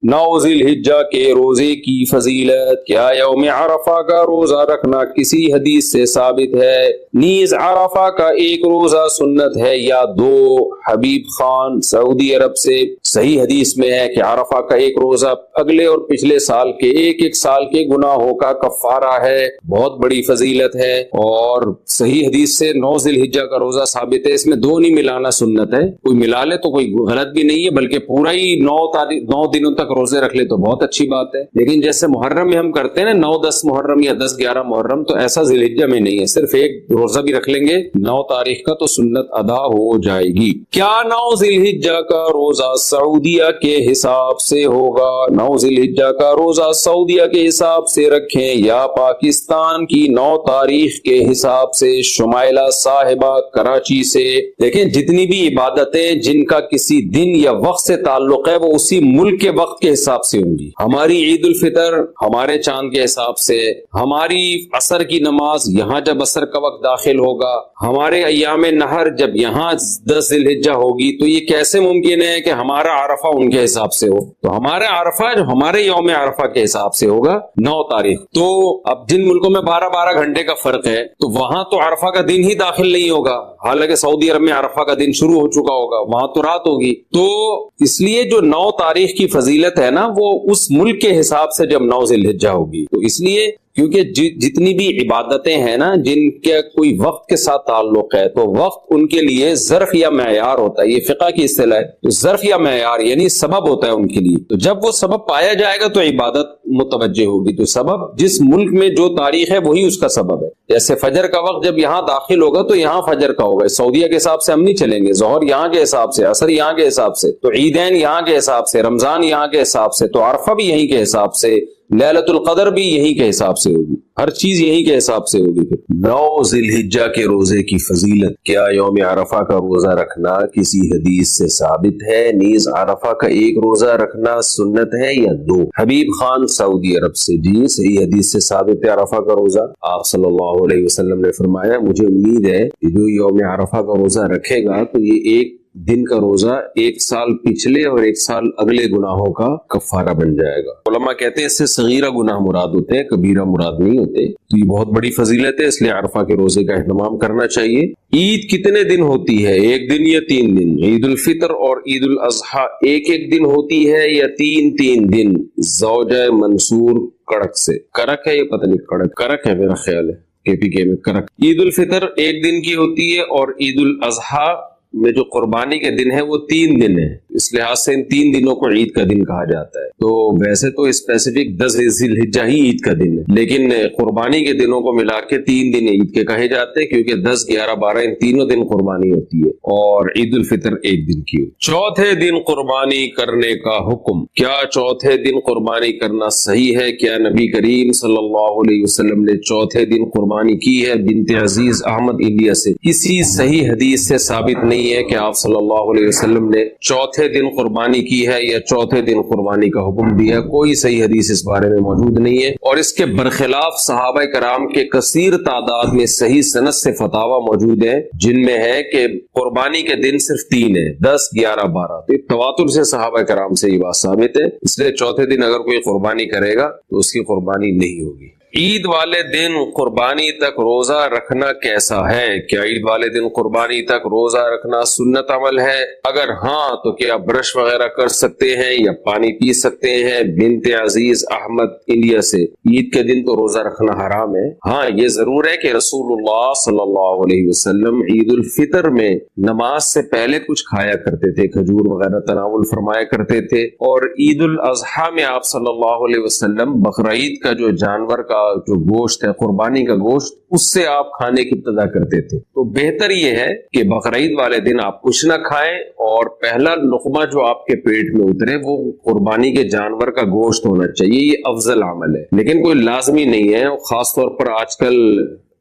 9 ذی الحجہ کے روزے کی فضیلت. کیا یوم عرفہ کا روزہ رکھنا کسی حدیث سے ثابت ہے؟ نیز عرفہ کا ایک روزہ سنت ہے یا 2؟ حبیب خان سعودی عرب سے. صحیح حدیث میں ہے کہ عرفہ کا ایک روزہ اگلے اور پچھلے سال کے ایک سال کے گناہوں کا کفارہ ہے. بہت بڑی فضیلت ہے. اور صحیح حدیث سے 9 ذی الحجہ کا روزہ ثابت ہے. اس میں 2 نہیں ملانا سنت ہے. کوئی ملا لے تو کوئی غلط بھی نہیں ہے، بلکہ پورا ہی 9 دنوں تک روزے رکھ لے تو بہت اچھی بات ہے. لیکن جیسے محرم میں ہم کرتے ہیں نا 9-10 محرم یا 10-11 محرم، تو ایسا ذی الحجہ میں نہیں ہے. صرف ایک روزہ بھی رکھ لیں گے 9 تاریخ کا تو سنت ادا ہو جائے گی. کیا 9 ذی الحجہ کا روزہ سعودیہ کے حساب سے ہوگا؟ 9 ذی الحجہ کا روزہ سعودیہ کے حساب سے رکھیں یا پاکستان کی 9 تاریخ کے حساب سے؟ شمائلہ صاحبہ کراچی سے. دیکھیں جتنی بھی عبادتیں جن کا کسی دن یا وقت سے تعلق ہے وہ اسی ملک کے وقت کے حساب سے ہوں گی. ہماری عید الفطر ہمارے چاند کے حساب سے، ہماری عصر کی نماز یہاں جب عصر کا وقت داخل ہوگا، ہمارے ایام نہر جب یہاں 10 ذی الحجہ ہوگی، تو یہ کیسے ممکن ہے کہ ہمارا عرفہ ان کے حساب سے ہو؟ تو ہمارا عرفہ جو ہمارے یوم عرفہ کے حساب سے ہوگا 9 تاریخ. تو اب جن ملکوں میں 12 گھنٹے کا فرق ہے تو وہاں تو عرفہ کا دن ہی داخل نہیں ہوگا، حالانکہ سعودی عرب میں عرفہ کا دن شروع ہو چکا ہوگا، وہاں تو رات ہوگی. تو اس لیے جو 9 تاریخ کی فضیلت ہے نا وہ اس ملک کے حساب سے جب 9 ذی الحجہ ہوگی. تو اس لیے کیونکہ جتنی بھی عبادتیں ہیں نا جن کے کوئی وقت کے ساتھ تعلق ہے تو وقت ان کے لیے ظرف یا معیار ہوتا ہے. یہ فقہ کی اصطلاح ہے. تو ظرف یا معیار یعنی سبب ہوتا ہے ان کے لیے. تو جب وہ سبب پایا جائے گا تو عبادت متوجہ ہوگی. تو سبب جس ملک میں جو تاریخ ہے وہی اس کا سبب ہے. جیسے فجر کا وقت جب یہاں داخل ہوگا تو یہاں فجر کا ہوگا. سعودیہ کے حساب سے ہم نہیں چلیں گے. ظہر یہاں کے حساب سے، عصر یہاں کے حساب سے، تو عیدین یہاں کے حساب سے، رمضان یہاں کے حساب سے، تو عرفہ بھی یہیں کے حساب سے، لیلۃ القدر بھی یہی کے حساب سے ہوگی. ہر چیز یہی کے حساب سے ہوگی. 9 ذی الحجہ کے روزے کی فضیلت. کیا یوم عرفہ کا روزہ رکھنا کسی حدیث سے ثابت ہے؟ نیز عرفہ کا ایک روزہ رکھنا سنت ہے یا 2؟ حبیب خان سعودی عرب سے. جی صحیح حدیث سے ثابت ہے عرفہ کا روزہ. آپ صلی اللہ علیہ وسلم نے فرمایا مجھے امید ہے کہ جو یوم عرفہ کا روزہ رکھے گا تو یہ ایک دن کا روزہ 1 سال پچھلے اور 1 سال اگلے گناہوں کا کفارہ بن جائے گا. علماء کہتے ہیں اس سے صغیرہ گناہ مراد ہوتے ہیں، کبیرہ مراد نہیں ہوتے. تو یہ بہت بڑی فضیلت ہے، اس لیے عرفہ کے روزے کا اہتمام کرنا چاہیے. عید کتنے دن ہوتی ہے؟ 1 دن یا 3 دن؟ عید الفطر اور عید الاضحیٰ ایک دن ہوتی ہے یا 3 دن؟ زوجہ منصور کڑک سے. کرک ہے یہ پتہ نہیں، کرک ہے میرا خیال ہے، KPK میں کرک. عید الفطر 1 دن کی ہوتی ہے اور عید الاضحیٰ میں جو قربانی کے دن ہے وہ 3 دن ہے. اس لحاظ سے ان 3 دنوں کو عید کا دن کہا جاتا ہے. تو ویسے تو اسپیسیفک 10 ذی الحجہ ہی عید کا دن ہے، لیکن قربانی کے دنوں کو ملا کے 3 دن عید کے کہے جاتے ہیں، کیونکہ 10، 11، 12 ان تینوں دن قربانی ہوتی ہے اور عید الفطر 1 دن کی ہوتی ہے. چوتھے دن قربانی کرنے کا حکم. کیا چوتھے دن قربانی کرنا صحیح ہے؟ کیا نبی کریم صلی اللہ علیہ وسلم نے چوتھے دن قربانی کی ہے؟ بنت عزیز احمد انڈیا سے. کسی صحیح حدیث سے ثابت نہیں ہے کہ آپ صلی اللہ علیہ وسلم نے چوتھے دن قربانی کی ہے یا چوتھے دن قربانی کا حکم دیا. کوئی صحیح حدیث اس بارے میں موجود نہیں ہے، اور اس کے برخلاف صحابہ کرام کے کثیر تعداد میں صحیح سند سے فتاوی موجود ہیں جن میں ہے کہ قربانی کے دن صرف 3 ہیں، 10، 11، 12. تو تواتر سے صحابہ کرام سے یہ بات ثابت ہے. اس لیے چوتھے دن اگر کوئی قربانی کرے گا تو اس کی قربانی نہیں ہوگی. عید والے دن قربانی تک روزہ رکھنا کیسا ہے؟ کیا عید والے دن قربانی تک روزہ رکھنا سنت عمل ہے؟ اگر ہاں تو کیا برش وغیرہ کر سکتے ہیں یا پانی پی سکتے ہیں؟ بنت عزیز احمد انڈیا سے. عید کے دن تو روزہ رکھنا حرام ہے. ہاں یہ ضرور ہے کہ رسول اللہ صلی اللہ علیہ وسلم عید الفطر میں نماز سے پہلے کچھ کھایا کرتے تھے، کھجور وغیرہ تناول فرمایا کرتے تھے. اور عید الاضحیٰ میں آپ صلی اللہ علیہ وسلم بقرعید کا جو جانور کا جو گوشت ہے، قربانی کا گوشت، اس سے آپ کھانے کی ابتدا کرتے تھے. تو بہتر یہ ہے کہ بقرعید والے دن آپ کچھ نہ کھائیں اور پہلا لقمہ جو آپ کے پیٹ میں اترے وہ قربانی کے جانور کا گوشت ہونا چاہیے. یہ افضل عمل ہے، لیکن کوئی لازمی نہیں ہے. خاص طور پر آج کل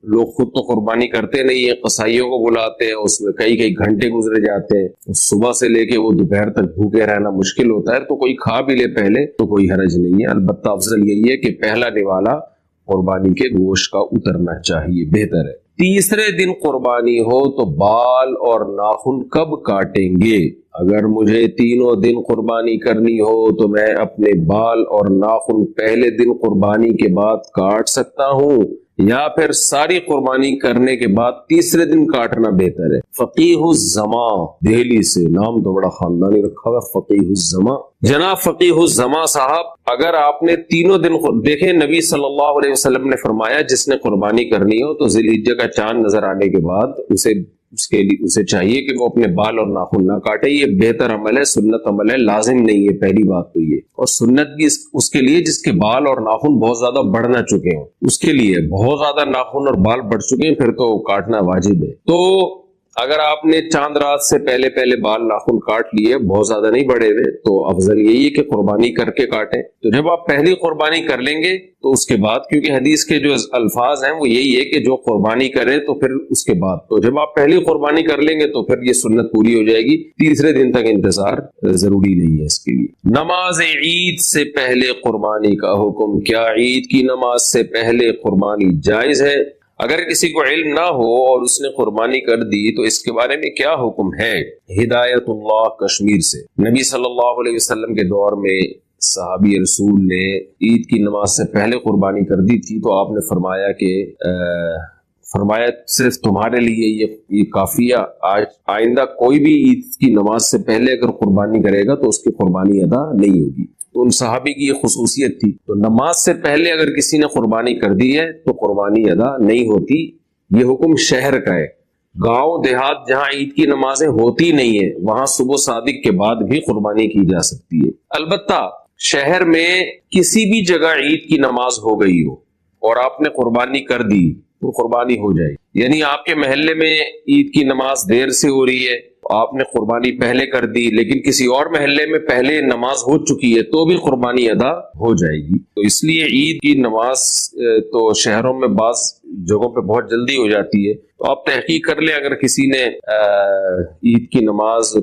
لوگ خود تو قربانی کرتے نہیں ہیں، قصائیوں کو بلاتے ہیں، اس میں کئی گھنٹے گزرے جاتے ہیں، صبح سے لے کے وہ دوپہر تک بھوکے رہنا مشکل ہوتا ہے. تو کوئی کھا بھی لے پہلے تو کوئی حرج نہیں ہے. البتہ افضل یہی ہے کہ پہلا نوالا قربانی کے گوشت کا اترنا چاہیے، بہتر ہے. تیسرے دن قربانی ہو تو بال اور ناخن کب کاٹیں گے؟ اگر مجھے تینوں دن قربانی کرنی ہو تو میں اپنے بال اور ناخن پہلے دن قربانی کے بعد کاٹ سکتا ہوں یا پھر ساری قربانی کرنے کے بعد تیسرے دن کاٹنا بہتر ہے؟ فقیہ الزماں دہلی سے، نام تو بڑا خاندانی رکھا ہوا، فقیہ الزماں، جناب فقیہ الزماں صاحب، اگر آپ نے تینوں دن دیکھیں، نبی صلی اللہ علیہ وسلم نے فرمایا جس نے قربانی کرنی ہو تو ذی الحجہ کا چاند نظر آنے کے بعد اسے چاہیے کہ وہ اپنے بال اور ناخن نہ کاٹے۔ یہ بہتر عمل ہے، سنت عمل ہے، لازم نہیں ہے، پہلی بات تو یہ۔ اور سنت بھی اس کے لیے جس کے بال اور ناخن بہت زیادہ بڑھ نہ چکے ہوں، اس کے لیے بہت زیادہ ناخن اور بال بڑھ چکے ہیں پھر تو کاٹنا واجب ہے۔ تو اگر آپ نے چاند رات سے پہلے بال ناخن کاٹ لیے، بہت زیادہ نہیں بڑھے ہوئے، تو افضل یہی ہے کہ قربانی کر کے کاٹیں۔ تو جب آپ پہلی قربانی کر لیں گے تو اس کے بعد، کیونکہ حدیث کے جو الفاظ ہیں وہ یہی ہے کہ جو قربانی کرے تو پھر اس کے بعد، تو جب آپ پہلی قربانی کر لیں گے تو پھر یہ سنت پوری ہو جائے گی، تیسرے دن تک انتظار ضروری نہیں ہے اس کے لیے۔ نماز عید سے پہلے قربانی کا حکم، کیا عید کی نماز سے پہلے قربانی جائز ہے؟ اگر کسی کو علم نہ ہو اور اس نے قربانی کر دی تو اس کے بارے میں کیا حکم ہے؟ ہدایت اللہ کشمیر سے، نبی صلی اللہ علیہ وسلم کے دور میں صحابی رسول نے عید کی نماز سے پہلے قربانی کر دی تھی، تو آپ نے فرمایا کہ صرف تمہارے لیے یہ کافی ہے، آئندہ کوئی بھی عید کی نماز سے پہلے اگر قربانی کرے گا تو اس کی قربانی ادا نہیں ہوگی۔ تو ان صحابی کی یہ خصوصیت تھی، تو نماز سے پہلے اگر کسی نے قربانی کر دی ہے تو قربانی ادا نہیں ہوتی۔ یہ حکم شہر کا ہے، گاؤں دیہات جہاں عید کی نمازیں ہوتی نہیں ہیں وہاں صبح صادق کے بعد بھی قربانی کی جا سکتی ہے۔ البتہ شہر میں کسی بھی جگہ عید کی نماز ہو گئی ہو اور آپ نے قربانی کر دی تو قربانی ہو جائے، یعنی آپ کے محلے میں عید کی نماز دیر سے ہو رہی ہے، آپ نے قربانی پہلے کر دی لیکن کسی اور محلے میں پہلے نماز ہو چکی ہے تو بھی قربانی ادا ہو جائے گی۔ تو اس لیے عید کی نماز تو شہروں میں بعض جگہوں پہ بہت جلدی ہو جاتی ہے، تو آپ تحقیق کر لیں، اگر کسی نے عید کی نماز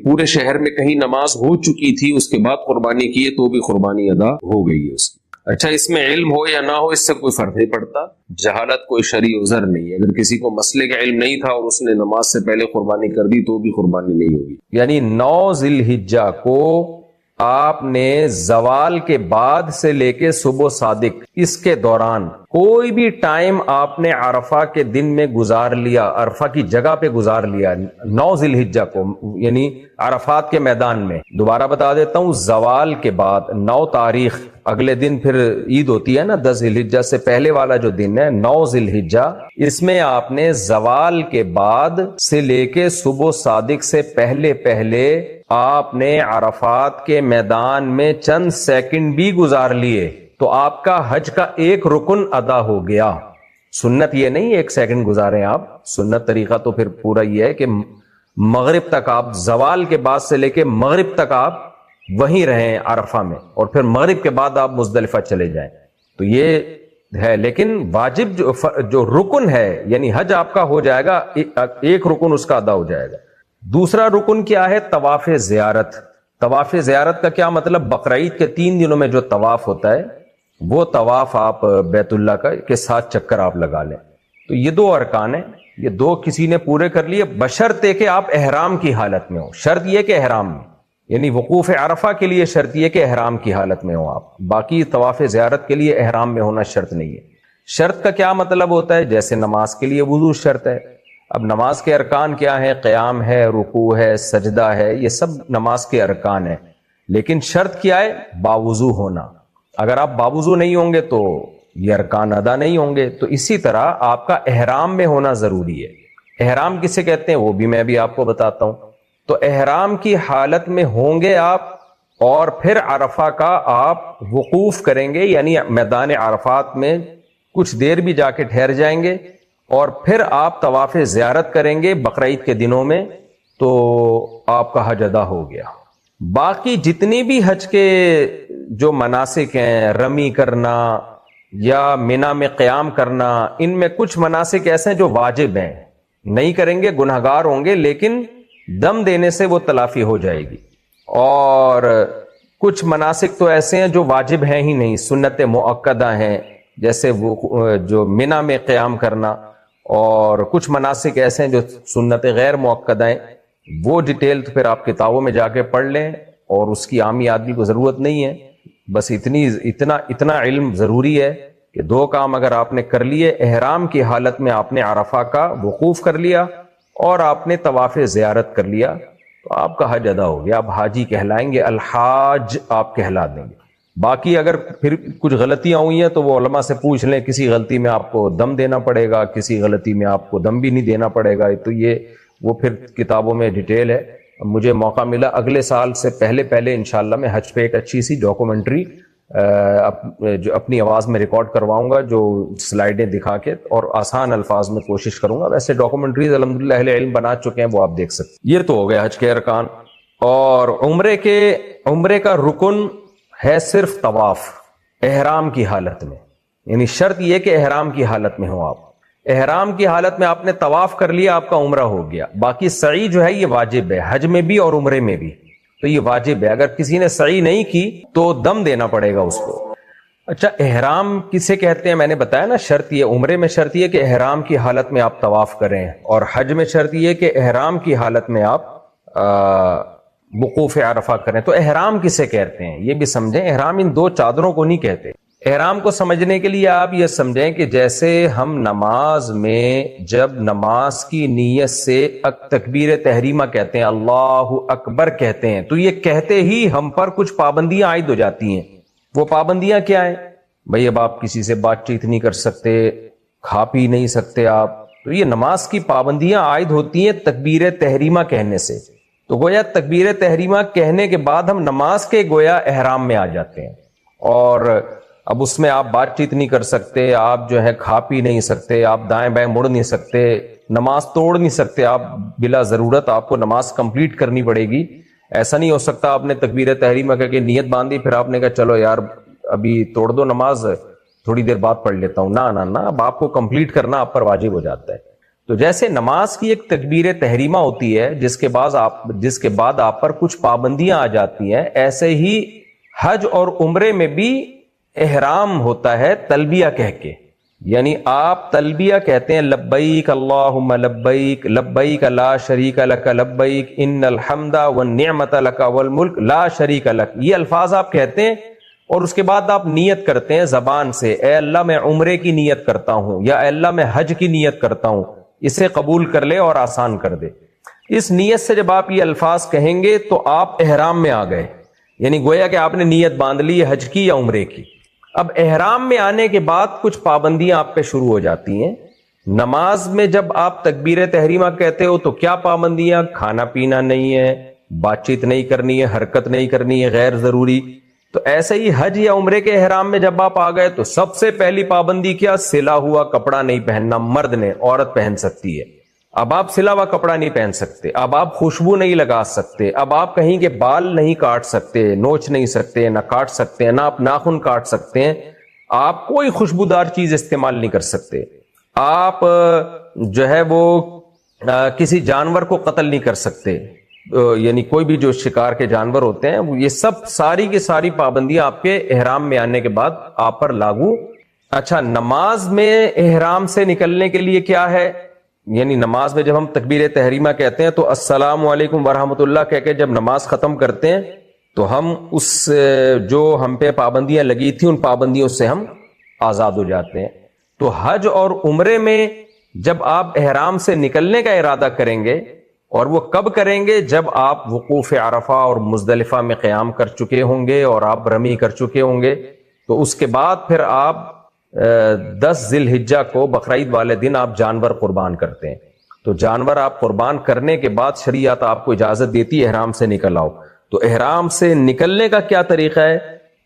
پورے شہر میں کہیں نماز ہو چکی تھی اس کے بعد قربانی کی ہے تو بھی قربانی ادا ہو گئی ہے اس کی۔ اچھا، اس میں علم ہو یا نہ ہو اس سے کوئی فرق نہیں پڑتا، جہالت کوئی شرعی عذر نہیں ہے۔ اگر کسی کو مسئلے کا علم نہیں تھا اور اس نے نماز سے پہلے قربانی کر دی تو بھی قربانی نہیں ہوگی۔ یعنی 9 ذی الحجہ کو آپ نے زوال کے بعد سے لے کے صبح صادق، اس کے دوران کوئی بھی ٹائم آپ نے عرفہ کے دن میں گزار لیا، عرفہ کی جگہ پہ گزار لیا 9 ذی الحجہ کو، یعنی عرفات کے میدان میں۔ دوبارہ بتا دیتا ہوں، زوال کے بعد 9 تاریخ، اگلے دن پھر عید ہوتی ہے نا 10 ذی الحجہ سے پہلے والا جو دن ہے 9 ذی الحجہ، اس میں آپ نے زوال کے بعد سے لے کے صبح صادق سے پہلے آپ نے عرفات کے میدان میں چند سیکنڈ بھی گزار لیے تو آپ کا حج کا ایک رکن ادا ہو گیا۔ سنت یہ نہیں 1 سیکنڈ گزاریں آپ، سنت طریقہ تو پھر پورا یہ ہے کہ مغرب تک آپ، زوال کے بعد سے لے کے مغرب تک آپ وہیں رہیں عرفہ میں، اور پھر مغرب کے بعد آپ مزدلفہ چلے جائیں، تو یہ ہے۔ لیکن واجب جو رکن ہے، یعنی حج آپ کا ہو جائے گا، ایک رکن اس کا ادا ہو جائے گا۔ دوسرا رکن کیا ہے؟ طواف زیارت۔ طواف زیارت کا کیا مطلب؟ بقرعید کے 3 دنوں میں جو طواف ہوتا ہے وہ طواف آپ بیت اللہ کا کے 7 چکر آپ لگا لیں۔ تو یہ 2 ارکان ہیں، یہ 2 کسی نے پورے کر لیے، بشرطے کہ آپ احرام کی حالت میں ہو۔ شرط یہ کہ احرام میں، یعنی وقوف عرفہ کے لیے شرط یہ کہ احرام کی حالت میں ہو آپ، باقی طواف زیارت کے لیے احرام میں ہونا شرط نہیں ہے۔ شرط کا کیا مطلب ہوتا ہے؟ جیسے نماز کے لیے وضو شرط ہے۔ اب نماز کے ارکان کیا ہیں؟ قیام ہے، رکوع ہے، سجدہ ہے، یہ سب نماز کے ارکان ہیں، لیکن شرط کیا ہے؟ باوضو ہونا۔ اگر آپ باوضو نہیں ہوں گے تو یہ ارکان ادا نہیں ہوں گے۔ تو اسی طرح آپ کا احرام میں ہونا ضروری ہے۔ احرام کسے کہتے ہیں وہ بھی میں بھی آپ کو بتاتا ہوں۔ تو احرام کی حالت میں ہوں گے آپ، اور پھر عرفہ کا آپ وقوف کریں گے، یعنی میدان عرفات میں کچھ دیر بھی جا کے ٹھہر جائیں گے، اور پھر آپ طواف زیارت کریں گے بقرعید کے دنوں میں، تو آپ کا حج ادا ہو گیا۔ باقی جتنی بھی حج کے جو مناسک ہیں، رمی کرنا یا مینا میں قیام کرنا، ان میں کچھ مناسک ایسے ہیں جو واجب ہیں، نہیں کریں گے گنہگار ہوں گے، لیکن دم دینے سے وہ تلافی ہو جائے گی۔ اور کچھ مناسک تو ایسے ہیں جو واجب ہیں ہی نہیں، سنت مؤکدہ ہیں، جیسے وہ جو مینا میں قیام کرنا، اور کچھ مناسک ایسے ہیں جو سنت غیر مؤکدہ ہیں، وہ ڈیٹیل تو پھر آپ کتابوں میں جا کے پڑھ لیں، اور اس کی عامی آدمی کو ضرورت نہیں ہے. بس اتنا علم ضروری ہے کہ دو کام اگر آپ نے کر لیے، احرام کی حالت میں آپ نے عرفہ کا وقوف کر لیا اور آپ نے طواف زیارت کر لیا، تو آپ کا حج ادا ہو گیا. آپ حاجی کہلائیں گے، الحاج آپ کہلا دیں گے. باقی اگر پھر کچھ غلطیاں ہوئی ہیں تو وہ علماء سے پوچھ لیں. کسی غلطی میں آپ کو دم دینا پڑے گا، کسی غلطی میں آپ کو دم بھی نہیں دینا پڑے گا. تو یہ وہ پھر کتابوں میں ڈیٹیل ہے. مجھے موقع ملا اگلے سال سے پہلے انشاءاللہ میں حج پہ ایک اچھی سی ڈاکومنٹری جو اپنی آواز میں ریکارڈ کرواؤں گا، جو سلائیڈیں دکھا کے اور آسان الفاظ میں کوشش کروں گا. ویسے ڈاکومنٹریز الحمدللہ اہل علم بنا چکے ہیں، وہ آپ دیکھ سکتے. یہ تو ہو گیا حج کے ارکان. اور عمرے کا رکن ہے صرف طواف احرام کی حالت میں. یعنی شرط یہ کہ احرام کی حالت میں ہو. آپ احرام کی حالت میں آپ نے طواف کر لیا، آپ کا عمرہ ہو گیا. باقی سعی جو ہے یہ واجب ہے، حج میں بھی اور عمرے میں بھی، تو یہ واجب ہے. اگر کسی نے سعی نہیں کی تو دم دینا پڑے گا اس کو. اچھا، احرام کسے کہتے ہیں؟ میں نے بتایا نا، شرط یہ عمرے میں شرط یہ کہ احرام کی حالت میں آپ طواف کریں، اور حج میں شرط یہ کہ احرام کی حالت میں آپ وقوف عرفہ کریں. تو احرام کسے کہتے ہیں یہ بھی سمجھیں. احرام ان دو چادروں کو نہیں کہتے. احرام کو سمجھنے کے لیے آپ یہ سمجھیں کہ جیسے ہم نماز میں جب نماز کی نیت سے تکبیر تحریمہ کہتے ہیں، اللہ اکبر کہتے ہیں، تو یہ کہتے ہی ہم پر کچھ پابندیاں عائد ہو جاتی ہیں. وہ پابندیاں کیا ہیں بھئی؟ اب آپ کسی سے بات چیت نہیں کر سکتے، کھا پی نہیں سکتے آپ. تو یہ نماز کی پابندیاں عائد ہوتی ہیں تکبیر تحریمہ کہنے سے. تو گویا تکبیر تحریمہ کہنے کے بعد ہم نماز کے گویا احرام میں آ جاتے ہیں. اور اب اس میں آپ بات چیت نہیں کر سکتے، آپ جو ہے کھا پی نہیں سکتے، آپ دائیں بائیں مڑ نہیں سکتے، نماز توڑ نہیں سکتے. آپ بلا ضرورت آپ کو نماز کمپلیٹ کرنی پڑے گی. ایسا نہیں ہو سکتا آپ نے تکبیر تحریمہ کہہ کے نیت باندھی، پھر آپ نے کہا چلو یار ابھی توڑ دو نماز، تھوڑی دیر بعد پڑھ لیتا ہوں. نہ، اب آپ کو کمپلیٹ کرنا آپ پر واجب ہو جاتا ہے. تو جیسے نماز کی ایک تکبیر تحریمہ ہوتی ہے جس کے بعد آپ پر کچھ پابندیاں آ جاتی ہیں، ایسے ہی حج اور عمرے میں بھی احرام ہوتا ہے تلبیہ کہہ کے. یعنی آپ تلبیہ کہتے ہیں، لبیک اللہم لبیک، لبیک لا شریک لک لبیک، ان الحمد والنعمت لک والملک لا شریک لک. یہ الفاظ آپ کہتے ہیں اور اس کے بعد آپ نیت کرتے ہیں زبان سے، اے اللہ میں عمرے کی نیت کرتا ہوں، یا اے اللہ میں حج کی نیت کرتا ہوں، اسے قبول کر لے اور آسان کر دے. اس نیت سے جب آپ یہ الفاظ کہیں گے تو آپ احرام میں آ گئے. یعنی گویا کہ آپ نے نیت باندھ لی حج کی یا عمرے کی. اب احرام میں آنے کے بعد کچھ پابندیاں آپ پہ شروع ہو جاتی ہیں. نماز میں جب آپ تکبیر تحریمہ کہتے ہو تو کیا پابندیاں؟ کھانا پینا نہیں ہے، بات چیت نہیں کرنی ہے، حرکت نہیں کرنی ہے غیر ضروری. تو ایسے ہی حج یا عمرے کے احرام میں جب آپ آ گئے تو سب سے پہلی پابندی کیا؟ سلا ہوا کپڑا نہیں پہننا. مرد نے، عورت پہن سکتی ہے. اب آپ سلا ہوا کپڑا نہیں پہن سکتے، اب آپ خوشبو نہیں لگا سکتے، اب آپ کہیں کے بال نہیں کاٹ سکتے، نوچ نہیں سکتے، نہ کاٹ سکتے ہیں، نہ آپ ناخن کاٹ سکتے ہیں، آپ کوئی خوشبودار چیز استعمال نہیں کر سکتے. آپ جو ہے وہ کسی جانور کو قتل نہیں کر سکتے. یعنی کوئی بھی جو شکار کے جانور ہوتے ہیں، یہ سب ساری کی ساری پابندیاں آپ کے احرام میں آنے کے بعد آپ پر لاگو. اچھا، نماز میں احرام سے نکلنے کے لیے کیا ہے؟ یعنی نماز میں جب ہم تکبیر تحریمہ کہتے ہیں تو السلام علیکم ورحمۃ اللہ کہہ کے جب نماز ختم کرتے ہیں تو ہم اس جو ہم پہ پابندیاں لگی تھیں ان پابندیوں سے ہم آزاد ہو جاتے ہیں. تو حج اور عمرے میں جب آپ احرام سے نکلنے کا ارادہ کریں گے، اور وہ کب کریں گے؟ جب آپ وقوف عرفہ اور مزدلفہ میں قیام کر چکے ہوں گے اور آپ رمی کر چکے ہوں گے. تو اس کے بعد پھر آپ 10 ذی الحجہ کو بقرعید والے دن آپ جانور قربان کرتے ہیں. تو جانور آپ قربان کرنے کے بعد شریعت آپ کو اجازت دیتی ہے احرام سے نکل آؤ. تو احرام سے نکلنے کا کیا طریقہ ہے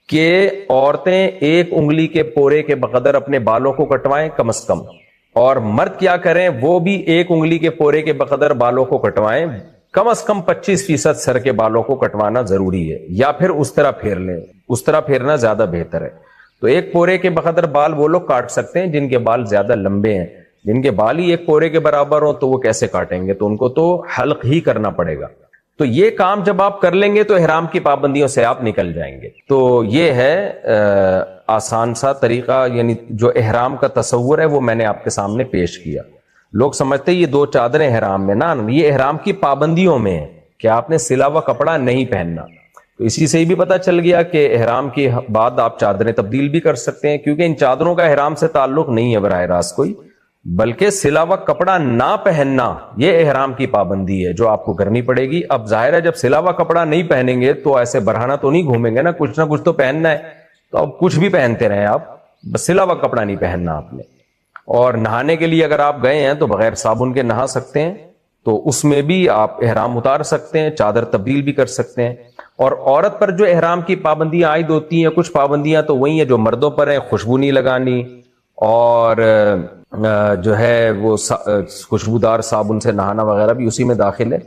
کہ عورتیں 1 انگلی کے پورے کے بقدر اپنے بالوں کو کٹوائیں کم از کم، اور مرد کیا کریں؟ وہ بھی 1 انگلی کے پورے کے بقدر بالوں کو کٹوائیں. کم از کم 25% سر کے بالوں کو کٹوانا ضروری ہے، یا پھر اس طرح پھیر لیں. اس طرح پھیرنا زیادہ بہتر ہے. تو 1 پورے کے بقدر بال وہ لوگ کاٹ سکتے ہیں جن کے بال زیادہ لمبے ہیں. جن کے بال ہی 1 پورے کے برابر ہوں تو وہ کیسے کاٹیں گے؟ تو ان کو تو حلق ہی کرنا پڑے گا. تو یہ کام جب آپ کر لیں گے تو احرام کی پابندیوں سے آپ نکل جائیں گے. تو یہ ہے آسان سا طریقہ، یعنی جو احرام کا تصور ہے وہ میں نے آپ کے سامنے پیش کیا. لوگ سمجھتے یہ 2 چادریں احرام میں، نہ، یہ احرام کی پابندیوں میں ہے کہ آپ نے سلا ہوا کپڑا نہیں پہننا. تو اسی سے بھی پتہ چل گیا کہ احرام کے بعد آپ چادریں تبدیل بھی کر سکتے ہیں، کیونکہ ان چادروں کا احرام سے تعلق نہیں ہے براہ راست کوئی، بلکہ سلا ہوا کپڑا نہ پہننا یہ احرام کی پابندی ہے جو آپ کو کرنی پڑے گی. اب ظاہر ہے جب سلا ہوا کپڑا نہیں پہنیں گے تو ایسے برہنہ تو نہیں گھومیں گے نا، کچھ نہ کچھ تو پہننا ہے. تو اب کچھ بھی پہنتے رہیں آپ، بس سلا ہوا کپڑا نہیں پہننا آپ نے. اور نہانے کے لیے اگر آپ گئے ہیں تو بغیر صابن کے نہا سکتے ہیں، تو اس میں بھی آپ احرام اتار سکتے ہیں، چادر تبدیل بھی کر سکتے ہیں. اور عورت پر جو احرام کی پابندیاں عائد ہوتی ہیں، کچھ پابندیاں تو وہی ہیں جو مردوں پر ہیں، خوشبو نہیں لگانی، اور جو ہے وہ خوشبودار صابن سے نہانا وغیرہ بھی اسی میں داخل ہے.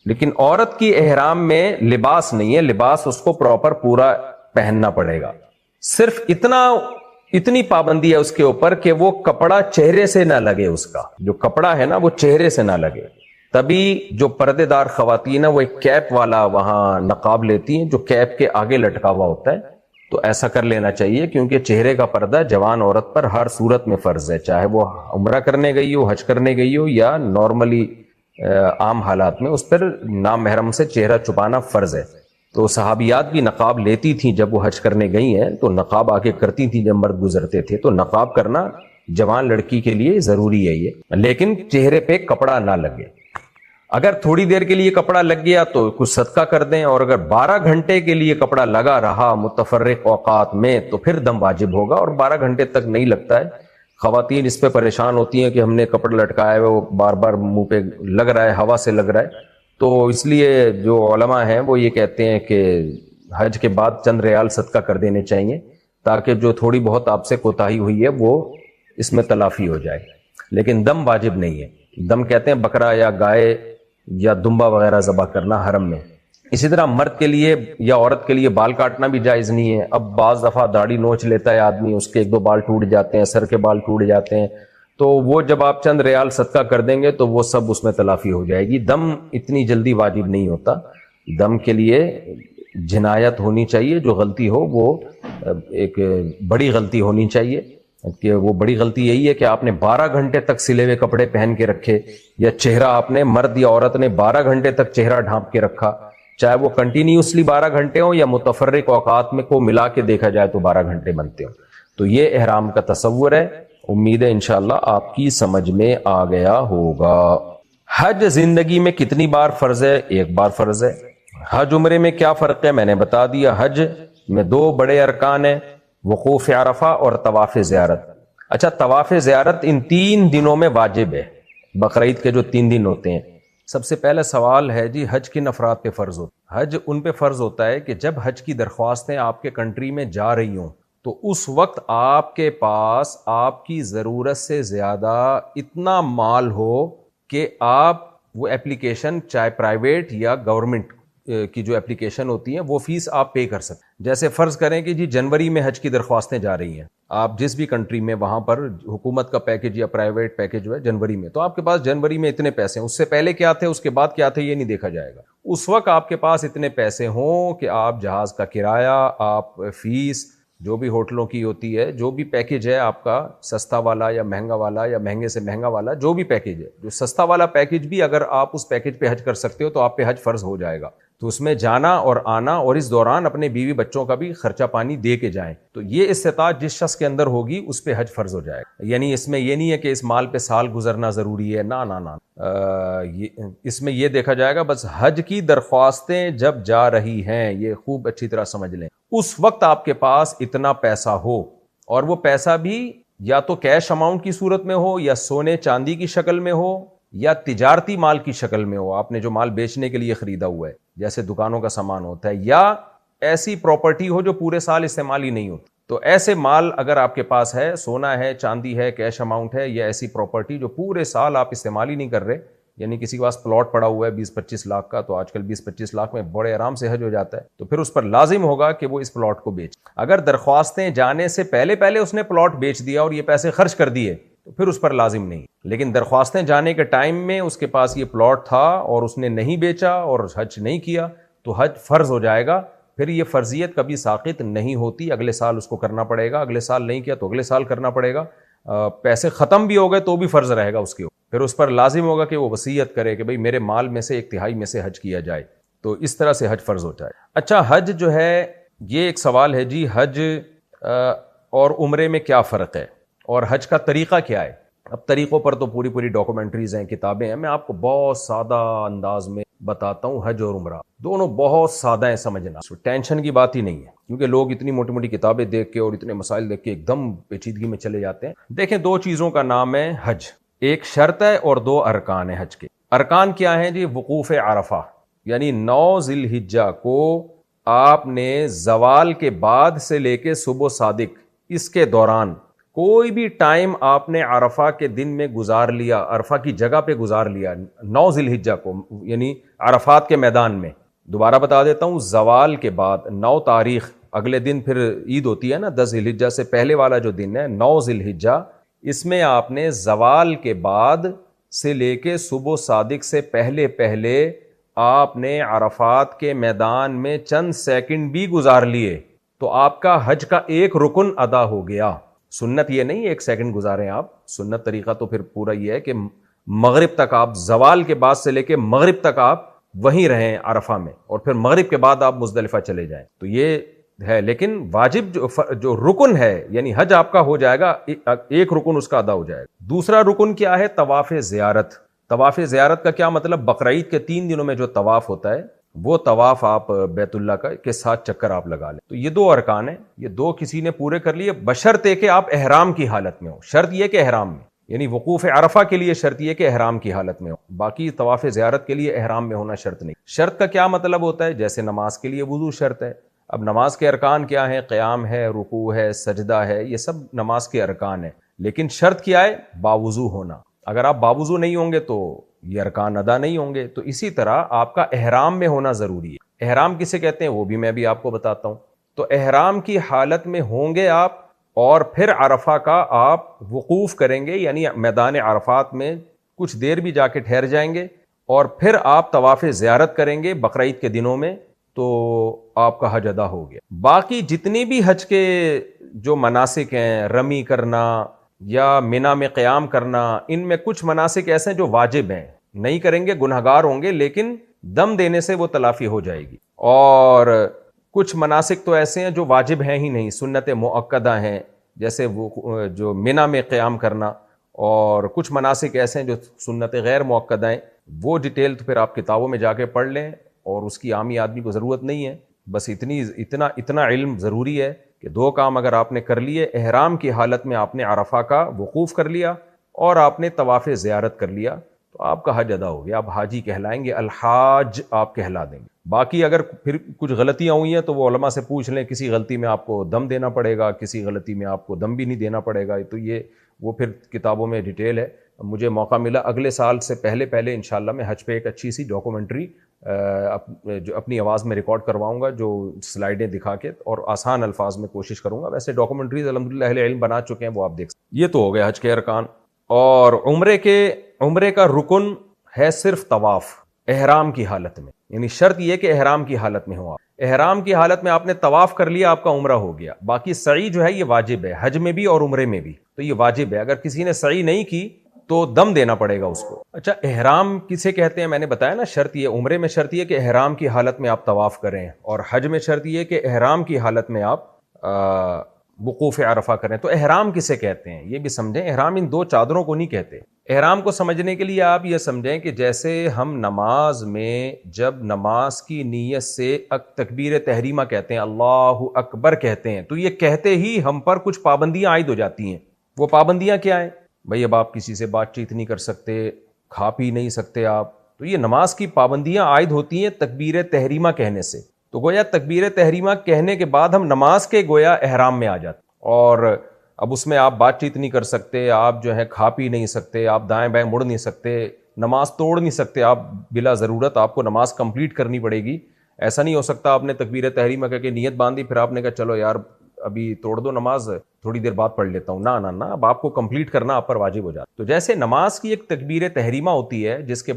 لیکن عورت کی احرام میں لباس نہیں ہے، لباس اس کو پراپر پورا پہننا پڑے گا. صرف اتنی پابندی ہے اس کے اوپر کہ وہ کپڑا چہرے سے نہ لگے، اس کا جو کپڑا ہے نا وہ چہرے سے نہ لگے. تبھی جو پردے دار خواتین ہیں وہ ایک کیپ والا وہاں نقاب لیتی ہیں جو کیپ کے آگے لٹکا ہوا ہوتا ہے، تو ایسا کر لینا چاہیے، کیونکہ چہرے کا پردہ جوان عورت پر ہر صورت میں فرض ہے، چاہے وہ عمرہ کرنے گئی ہو، حج کرنے گئی ہو، یا نارملی عام حالات میں اس پر نامحرم سے چہرہ چھپانا فرض ہے. تو صحابیات بھی نقاب لیتی تھیں جب وہ حج کرنے گئی ہیں، تو نقاب آگے کرتی تھیں جب مرد گزرتے تھے. تو نقاب کرنا جوان لڑکی کے لیے ضروری ہے یہ، لیکن چہرے پہ کپڑا نہ لگے. اگر تھوڑی دیر کے لیے کپڑا لگ گیا تو کچھ صدقہ کر دیں، اور اگر 12 گھنٹے کے لیے کپڑا لگا رہا متفرق اوقات میں تو پھر دم واجب ہوگا. اور 12 گھنٹے تک نہیں لگتا ہے. خواتین اس پہ پریشان ہوتی ہیں کہ ہم نے کپڑا لٹکایا ہے، وہ بار بار منہ پہ لگ رہا ہے، ہوا سے لگ رہا ہے. تو اس لیے جو علماء ہیں وہ یہ کہتے ہیں کہ حج کے بعد چند ریال صدقہ کر دینے چاہیے، تاکہ جو تھوڑی بہت آپ سے کوتاہی ہوئی ہے وہ اس میں تلافی ہو جائے. لیکن دم واجب نہیں ہے. دم کہتے ہیں بکرا یا گائے یا دمبا وغیرہ ذبح کرنا حرم میں. اسی طرح مرد کے لیے یا عورت کے لیے بال کاٹنا بھی جائز نہیں ہے. اب بعض دفعہ داڑھی نوچ لیتا ہے آدمی، اس کے 1-2 بال ٹوٹ جاتے ہیں، سر کے بال ٹوٹ جاتے ہیں، تو وہ جب آپ چند ریال صدقہ کر دیں گے تو وہ سب اس میں تلافی ہو جائے گی. دم اتنی جلدی واجب نہیں ہوتا. دم کے لیے جنایت ہونی چاہیے، جو غلطی ہو وہ ایک بڑی غلطی ہونی چاہیے. کہ وہ بڑی غلطی یہی ہے کہ آپ نے 12 گھنٹے تک سلے ہوئے کپڑے پہن کے رکھے، یا چہرہ آپ نے، مرد یا عورت نے 12 گھنٹے تک چہرہ ڈھانپ کے رکھا، چاہے وہ کنٹینیوسلی 12 گھنٹے ہوں یا متفرق اوقات میں کو ملا کے دیکھا جائے تو 12 گھنٹے بنتے ہوں. تو یہ احرام کا تصور ہے. امید ہے انشاءاللہ آپ کی سمجھ میں آ گیا ہوگا. حج زندگی میں کتنی بار فرض ہے؟ 1 بار فرض ہے. حج عمرے میں کیا فرق ہے؟ میں نے بتا دیا. حج میں 2 بڑے ارکان ہیں، وقوف عرفہ اور طواف زیارت. اچھا، طواف زیارت ان 3 دنوں میں واجب ہے، بقرعید کے جو 3 دن ہوتے ہیں. سب سے پہلا سوال ہے جی حج کن افراد پہ فرض ہوتا ہے؟ حج ان پہ فرض ہوتا ہے کہ جب حج کی درخواستیں آپ کے کنٹری میں جا رہی ہوں تو اس وقت آپ کے پاس آپ کی ضرورت سے زیادہ اتنا مال ہو کہ آپ وہ ایپلیکیشن، چاہے پرائیویٹ یا گورنمنٹ کی جو ایپلیکیشن ہوتی ہیں، وہ فیس آپ پے کر سکتے. جیسے فرض کریں کہ جی جنوری میں حج کی درخواستیں جا رہی ہیں، آپ جس بھی کنٹری میں، وہاں پر حکومت کا پیکج یا پرائیویٹ پیکج جو ہے جنوری میں، تو آپ کے پاس جنوری میں اتنے پیسے ہیں. اس سے پہلے کیا تھے، اس کے بعد کیا تھے، یہ نہیں دیکھا جائے گا. اس وقت آپ کے پاس اتنے پیسے ہوں کہ آپ جہاز کا کرایہ، آپ فیس جو بھی ہوٹلوں کی ہوتی ہے، جو بھی پیکج ہے آپ کا، سستا والا یا مہنگا والا یا مہنگے سے مہنگا والا، جو بھی پیکج ہے، جو سستا والا پیکج بھی اگر آپ اس پیکج پہ حج کر سکتے ہو تو آپ پہ حج فرض ہو جائے گا. تو اس میں جانا اور آنا، اور اس دوران اپنے بیوی بچوں کا بھی خرچہ پانی دے کے جائیں. تو یہ استطاعت جس شخص کے اندر ہوگی اس پہ حج فرض ہو جائے گا. یعنی اس میں یہ نہیں ہے کہ اس مال پہ سال گزرنا ضروری ہے، نہ اس میں یہ دیکھا جائے گا بس حج کی درخواستیں جب جا رہی ہیں، یہ خوب اچھی طرح سمجھ لیں، اس وقت آپ کے پاس اتنا پیسہ ہو، اور وہ پیسہ بھی یا تو کیش اماؤنٹ کی صورت میں ہو، یا سونے چاندی کی شکل میں ہو، یا تجارتی مال کی شکل میں ہو، آپ نے جو مال بیچنے کے لیے خریدا ہوا ہے، جیسے دکانوں کا سامان ہوتا ہے، یا ایسی پراپرٹی ہو جو پورے سال استعمال ہی نہیں ہوتی. تو ایسے مال اگر آپ کے پاس ہے، سونا ہے، چاندی ہے، کیش اماؤنٹ ہے، یا ایسی پراپرٹی جو پورے سال آپ استعمال ہی نہیں کر رہے، یعنی کسی کے پاس پلاٹ پڑا ہوا ہے 20-25 لاکھ کا، تو آج کل 20-25 لاکھ میں بڑے آرام سے حج ہو جاتا ہے، تو پھر اس پر لازم ہوگا کہ وہ اس پلاٹ کو بیچ. اگر درخواستیں جانے سے پہلے اس نے پلاٹ بیچ دیا اور یہ پیسے خرچ کر دیے تو پھر اس پر لازم نہیں. لیکن درخواستیں جانے کے ٹائم میں اس کے پاس یہ پلاٹ تھا اور اس نے نہیں بیچا اور حج نہیں کیا تو حج فرض ہو جائے گا. پھر یہ فرضیت کبھی ساقط نہیں ہوتی، اگلے سال اس کو کرنا پڑے گا، اگلے سال نہیں کیا تو اگلے سال کرنا پڑے گا. پیسے ختم بھی ہو گئے تو بھی فرض رہے گا اس کے اوپر، پھر اس پر لازم ہوگا کہ وہ وصیت کرے کہ بھئی میرے مال میں سے 1/3 میں سے حج کیا جائے، تو اس طرح سے حج فرض ہوتا ہے۔ اچھا، حج جو ہے یہ ایک سوال ہے جی، حج اور عمرے میں کیا فرق ہے اور حج کا طریقہ کیا ہے؟ اب طریقوں پر تو پوری ڈاکومنٹریز ہیں، کتابیں ہیں، میں آپ کو بہت سادہ انداز میں بتاتا ہوں۔ حج اور عمرہ دونوں بہت سادہ ہیں سمجھنا، ٹینشن کی بات ہی نہیں ہے، کیونکہ لوگ اتنی موٹی کتابیں دیکھ کے اور اتنے مسائل دیکھ کے ایک دم پیچیدگی میں چلے جاتے ہیں۔ دیکھیں، 2 چیزوں کا نام ہے حج، ایک شرط ہے اور 2 ارکان ہیں حج کے۔ ارکان کیا ہیں جی؟ وقوف عرفہ، یعنی 9 ذی الحجہ کو آپ نے زوال کے بعد سے لے کے صبح صادق اس کے دوران کوئی بھی ٹائم آپ نے عرفہ کے دن میں گزار لیا، عرفہ کی جگہ پہ گزار لیا 9 ذی الحجہ کو، یعنی عرفات کے میدان میں۔ دوبارہ بتا دیتا ہوں، زوال کے بعد 9 تاریخ، اگلے دن پھر عید ہوتی ہے نا، 10 ذی الحجہ سے پہلے والا جو دن ہے 9 ذی الحجہ، اس میں آپ نے زوال کے بعد سے لے کے صبح صادق سے پہلے آپ نے عرفات کے میدان میں چند سیکنڈ بھی گزار لیے تو آپ کا حج کا ایک رکن ادا ہو گیا۔ سنت یہ نہیں 1 سیکنڈ گزاریں آپ، سنت طریقہ تو پھر پورا یہ ہے کہ مغرب تک آپ، زوال کے بعد سے لے کے مغرب تک آپ وہیں رہیں عرفہ میں، اور پھر مغرب کے بعد آپ مزدلفہ چلے جائیں، تو یہ ہے۔ لیکن واجب جو رکن ہے، یعنی حج آپ کا ہو جائے گا، ایک رکن اس کا ادا ہو جائے گا۔ دوسرا رکن کیا ہے؟ طواف زیارت۔ طواف زیارت کا کیا مطلب؟ بقرعید کے 3 دنوں میں جو طواف ہوتا ہے، وہ طواف آپ بیت اللہ کا کے 7 چکر آپ لگا لیں۔ تو یہ 2 ارکان ہیں، یہ 2 کسی نے پورے کر لیے، بشرطے کہ آپ احرام کی حالت میں ہو۔ شرط یہ کہ احرام میں، یعنی وقوف عرفہ کے لیے شرط یہ کہ احرام کی حالت میں ہو، باقی طواف زیارت کے لیے احرام میں ہونا شرط نہیں۔ شرط کا کیا مطلب ہوتا ہے؟ جیسے نماز کے لیے وضو شرط ہے، اب نماز کے ارکان کیا ہیں؟ قیام ہے، رکوع ہے، سجدہ ہے، یہ سب نماز کے ارکان ہیں، لیکن شرط کیا ہے؟ باوضو ہونا۔ اگر آپ باوضو نہیں ہوں گے تو یہ ارکان ادا نہیں ہوں گے۔ تو اسی طرح آپ کا احرام میں ہونا ضروری ہے۔ احرام کسے کہتے ہیں وہ بھی میں آپ کو بتاتا ہوں۔ تو احرام کی حالت میں ہوں گے آپ، اور پھر عرفہ کا آپ وقوف کریں گے، یعنی میدان عرفات میں کچھ دیر بھی جا کے ٹھہر جائیں گے، اور پھر آپ طواف زیارت کریں گے بقرعید کے دنوں میں، تو آپ کا حج ادا ہو گیا۔ باقی جتنی بھی حج کے جو مناسک ہیں، رمی کرنا یا منی میں قیام کرنا، ان میں کچھ مناسک ایسے ہیں جو واجب ہیں، نہیں کریں گے گنہگار ہوں گے، لیکن دم دینے سے وہ تلافی ہو جائے گی۔ اور کچھ مناسک تو ایسے ہیں جو واجب ہیں ہی نہیں، سنت مؤکدہ ہیں، جیسے وہ جو منی میں قیام کرنا، اور کچھ مناسک ایسے ہیں جو سنت غیر مؤکدہ ہیں، وہ ڈیٹیل تو پھر آپ کتابوں میں جا کے پڑھ لیں، اور اس کی عامی آدمی کو ضرورت نہیں ہے۔ بس اتنا علم ضروری ہے کہ 2 کام اگر آپ نے کر لیے، احرام کی حالت میں آپ نے عرفہ کا وقوف کر لیا اور آپ نے طواف زیارت کر لیا، تو آپ کا حج ادا ہو گیا، آپ حاجی کہلائیں گے، الحاج آپ کہلا دیں گے۔ باقی اگر پھر کچھ غلطیاں ہوئی ہیں تو وہ علماء سے پوچھ لیں، کسی غلطی میں آپ کو دم دینا پڑے گا، کسی غلطی میں آپ کو دم بھی نہیں دینا پڑے گا، تو یہ وہ پھر کتابوں میں ڈیٹیل ہے۔ مجھے موقع ملا اگلے سال سے پہلے انشاءاللہ میں حج پہ ایک اچھی سی ڈاکومنٹری جو اپنی آواز میں ریکارڈ کرواؤں گا، جو سلائیڈیں دکھا کے اور آسان الفاظ میں کوشش کروں گا۔ ویسے ڈاکومنٹریز الحمدللہ اہل علم بنا چکے ہیں، وہ آپ دیکھ سکتے ہیں۔ یہ تو ہو گیا حج کے ارکان۔ اور عمرے کا رکن ہے صرف طواف احرام کی حالت میں، یعنی شرط یہ کہ احرام کی حالت میں ہو آپ۔ احرام کی حالت میں آپ نے طواف کر لیا، آپ کا عمرہ ہو گیا۔ باقی سعی جو ہے یہ واجب ہے، حج میں بھی اور عمرے میں بھی، تو یہ واجب ہے۔ اگر کسی نے سعی نہیں کی تو دم دینا پڑے گا اس کو۔ اچھا، احرام کسے کہتے ہیں؟ میں نے بتایا نا، شرط یہ، عمرے میں شرط یہ کہ احرام کی حالت میں آپ طواف کریں، اور حج میں شرط یہ کہ احرام کی حالت میں آپ وقوف عرفہ کریں۔ تو احرام کسے کہتے ہیں یہ بھی سمجھیں، احرام ان 2 چادروں کو نہیں کہتے۔ احرام کو سمجھنے کے لیے آپ یہ سمجھیں کہ جیسے ہم نماز میں جب نماز کی نیت سے تکبیر تحریمہ کہتے ہیں، اللہ اکبر کہتے ہیں، تو یہ کہتے ہی ہم پر کچھ پابندیاں عائد ہو جاتی ہیں۔ وہ پابندیاں کیا ہیں؟ بھئی اب آپ کسی سے بات چیت نہیں کر سکتے، کھا پی نہیں سکتے آپ، تو یہ نماز کی پابندیاں عائد ہوتی ہیں تکبیر تحریمہ کہنے سے۔ تو گویا تکبیر تحریمہ کہنے کے بعد ہم نماز کے گویا احرام میں آ جاتے، اور اب اس میں آپ بات چیت نہیں کر سکتے، آپ جو ہے کھا پی نہیں سکتے، آپ دائیں بائیں مڑ نہیں سکتے، نماز توڑ نہیں سکتے، آپ بلا ضرورت آپ کو نماز کمپلیٹ کرنی پڑے گی۔ ایسا نہیں ہو سکتا آپ نے تکبیر تحریمہ کہہ کے نیت باندھی، پھر آپ نے کہا چلو یار ابھی توڑ دو نماز، تھوڑی دیر بعد پڑھ لیتا ہوں۔ نہ، اب آپ کو کمپلیٹ کرنا آپ پر واجب ہو جاتا۔ تو جیسے نماز کی ایک تکبیر تحریمہ ہوتی ہے جس کے